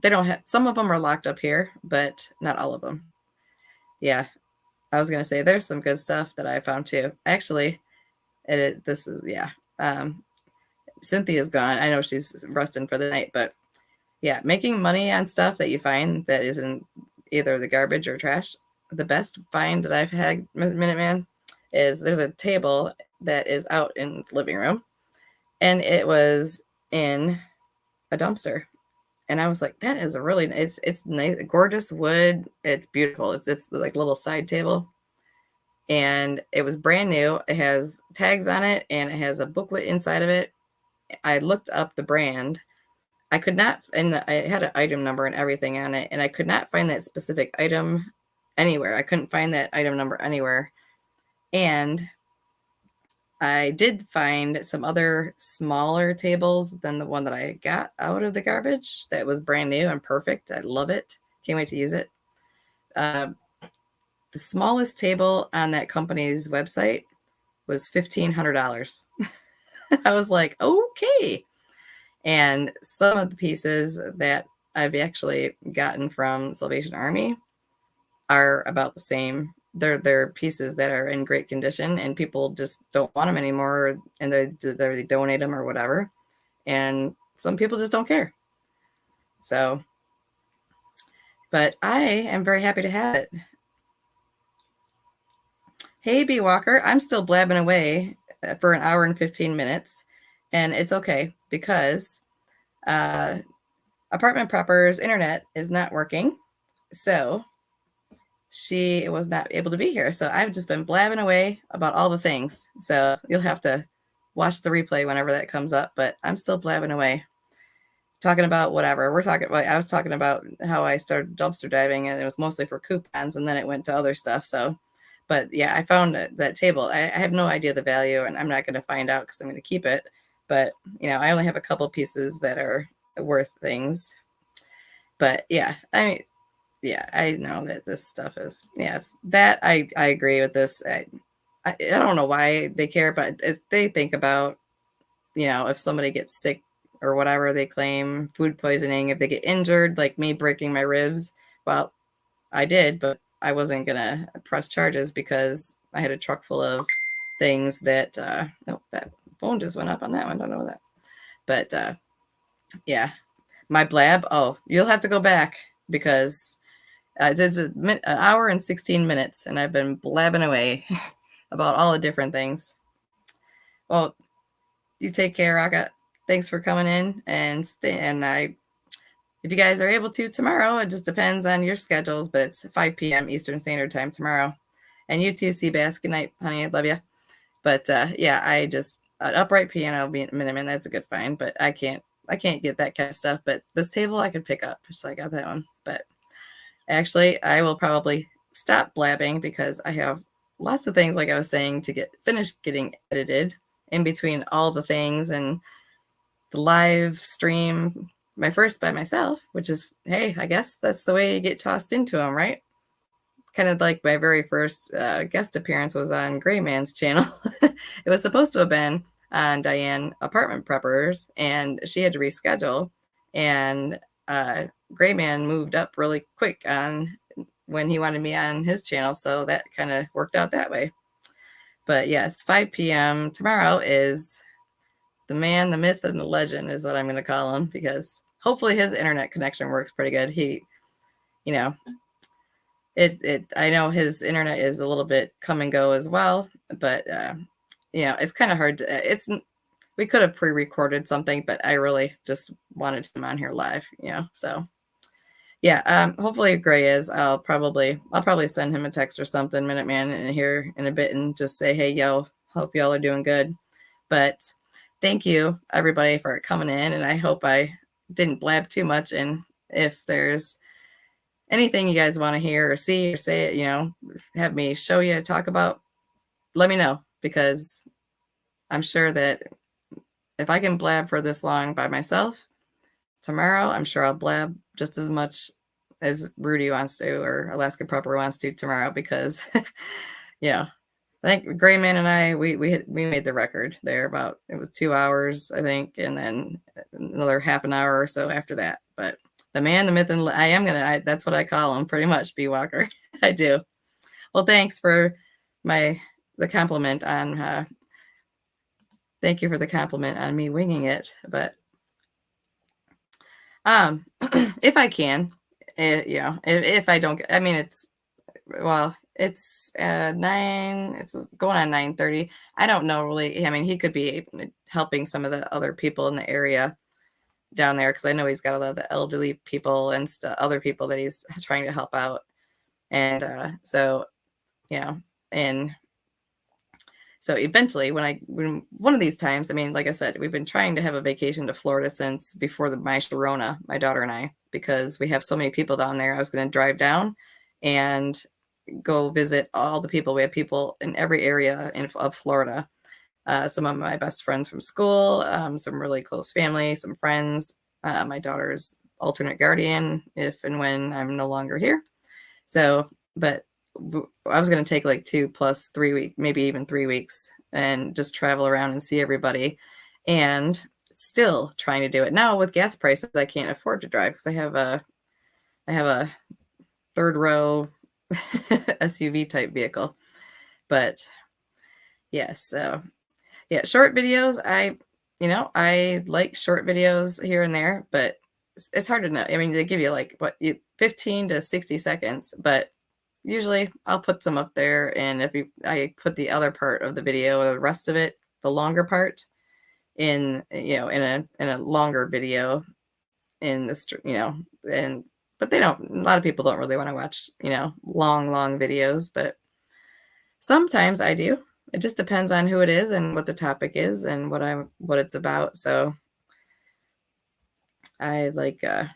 don't have, some of them are locked up here, but not all of them. Yeah, I was going to say there's some good stuff that I found too. Actually, Cynthia's gone. I know she's resting for the night, but yeah, making money on stuff that you find that isn't either the garbage or trash. The best find that I've had, Minuteman, is there's a table that is out in the living room, and it was in a dumpster. And I was like, that is it's nice, gorgeous wood. It's beautiful. It's like a little side table. And it was brand new. It has tags on it, and it has a booklet inside of it. I looked up the brand. I could not, and I had an item number and everything on it, and I could not find that specific item anywhere. I couldn't find that item number anywhere. And I did find some other smaller tables than the one that I got out of the garbage that was brand new and perfect. I love it. Can't wait to use it. The smallest table on that company's website was $1,500. I was like, okay. And some of the pieces that I've actually gotten from Salvation Army are about the same they're pieces that are in great condition, and people just don't want them anymore, and they donate them or whatever. And some people just don't care. So, but I am very happy to have it. Hey, B Walker, I'm still blabbing away for an hour and 15 minutes, and it's okay because Apartment Prepper's internet is not working, so she was not able to be here. So I've just been blabbing away about all the things. So you'll have to watch the replay whenever that comes up, but I'm still blabbing away. Talking about whatever. I was talking about how I started dumpster diving, and it was mostly for coupons, and then it went to other stuff. So, but yeah, I found that table. I have no idea the value, and I'm not going to find out because I'm going to keep it. But, I only have a couple pieces that are worth things. But yeah, I know that this stuff is, that I agree with this. I don't know why they care, but they think about, if somebody gets sick or whatever they claim, food poisoning, if they get injured, like me breaking my ribs. Well, I did, but I wasn't going to press charges because I had a truck full of things that, that phone just went up on that one. Don't know that. But yeah, my blab. Oh, you'll have to go back because it's an hour and 16 minutes, and I've been blabbing away about all the different things. Well, you take care, Raka. Thanks for coming in, and if you guys are able to tomorrow, it just depends on your schedules, but it's 5 p.m. Eastern Standard Time tomorrow. And you too, Seabass. Good night, honey. I love you. But yeah, I just an upright piano minimum. That's a good find, but I can't get that kind of stuff. But this table I could pick up, so I got that one. But actually, I will probably stop blabbing because I have lots of things, like I was saying, to get finished getting edited in between all the things and the live stream, my first by myself, which is, hey, I guess that's the way you get tossed into them, right? Kind of like my very first guest appearance was on Gray Man's channel. It was supposed to have been on Diane Apartment Preppers, and she had to reschedule. And Gray Man moved up really quick on when he wanted me on his channel, so that kind of worked out that way. But yes, 5 p.m. tomorrow is the man, the myth, and the legend is what I'm going to call him, because hopefully his internet connection works pretty good. He, I know his internet is a little bit come and go as well, but it's kind of hard to, we could have pre-recorded something, but I really just wanted him on here live, so yeah, hopefully Gray is. I'll probably send him a text or something, Minuteman, in here in a bit, and just say, hey, yo, hope y'all are doing good. But thank you, everybody, for coming in, and I hope I didn't blab too much. And if there's anything you guys want to hear or see or say it, have me show you, talk about, let me know, because I'm sure that if I can blab for this long by myself, tomorrow, I'm sure I'll blab just as much as Rudy wants to, or Alaska Prepper wants to tomorrow, because, I think Gray Man and I, we made the record there. It was 2 hours, I think, and then another half an hour or so after that. But the man, the myth, and that's what I call him, pretty much, B Walker. I do. Well, thanks for the compliment on, thank you for the compliment on me winging it. But if I can, if I don't, I mean, it's 9, it's going on 9:30. I don't know really. I mean, he could be helping some of the other people in the area down there, because I know he's got a lot of the elderly people and other people that he's trying to help out. And so eventually when one of these times, I mean, like I said, we've been trying to have a vacation to Florida since before my Sharona, my daughter and I, because we have so many people down there. I was going to drive down and go visit all the people. We have people in every area of Florida. Some of my best friends from school, some really close family, some friends, my daughter's alternate guardian, if and when I'm no longer here. So, but I was going to take like 2 plus 3 weeks, maybe even 3 weeks, and just travel around and see everybody. And still trying to do it now with gas prices. I can't afford to drive because I have a third row, SUV type vehicle. But yeah, so yeah, short videos. I like short videos here and there, but it's hard to know. I mean, they give you like 15 to 60 seconds, but usually I'll put some up there, and I put the other part of the video, or the rest of it, the longer part, in a longer video in and but they don't. A lot of people don't really want to watch long videos, but sometimes I do. It just depends on who it is and what the topic is and what it's about. So I like to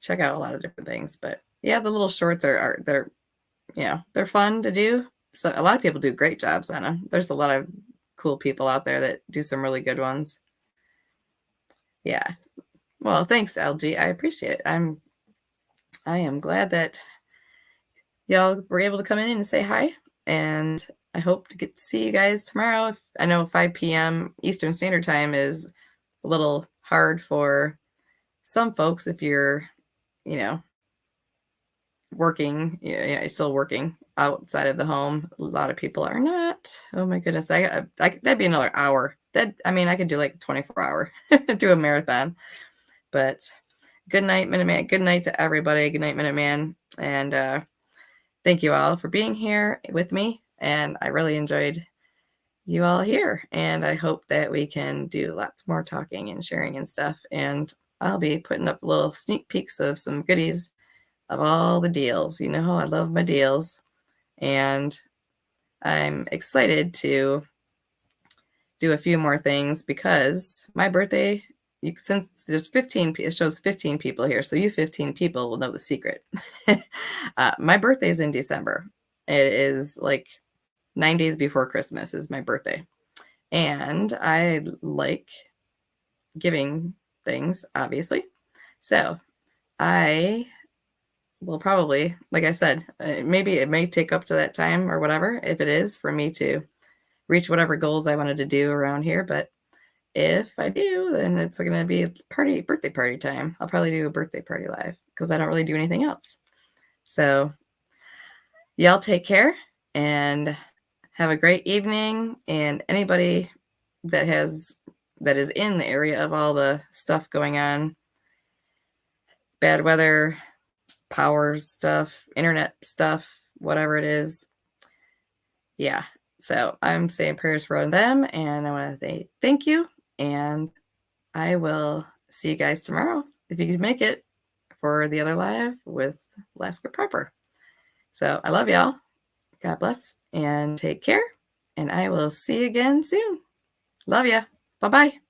check out a lot of different things. But yeah, the little shorts they're fun to do. So a lot of people do great jobs on them. There's a lot of cool people out there that do some really good ones. Yeah. Well, thanks, LG. I appreciate it. I am glad that y'all were able to come in and say hi, and I hope to get to see you guys tomorrow. I know 5 p.m. Eastern Standard Time is a little hard for some folks if you're, working, still working outside of the home. A lot of people are not. Oh my goodness, that'd be another hour. I could do like 24-hour, do a marathon. But good night, Minuteman. Good night to everybody. Good night, Minuteman. And thank you all for being here with me. And I really enjoyed you all here. And I hope that we can do lots more talking and sharing and stuff. And I'll be putting up little sneak peeks of some goodies of all the deals. You know, I love my deals. And I'm excited to do a few more things because my birthday, since there's 15, it shows 15 people here. So you 15 people will know the secret. My birthday is in December. It is like 9 days before Christmas is my birthday. And I like giving things, obviously. So I will probably, like I said, maybe it may take up to that time or whatever, if it is, for me to reach whatever goals I wanted to do around here. But if I do, then it's going to be birthday party time. I'll probably do a birthday party live because I don't really do anything else. So y'all take care and have a great evening. And anybody that is in the area of all the stuff going on, bad weather, power stuff, internet stuff, whatever it is. Yeah. So I'm saying prayers for them, and I want to say thank you. And I will see you guys tomorrow, if you can make it, for the other live with Alaska Prepper. So I love y'all. God bless and take care. And I will see you again soon. Love ya. Bye-bye.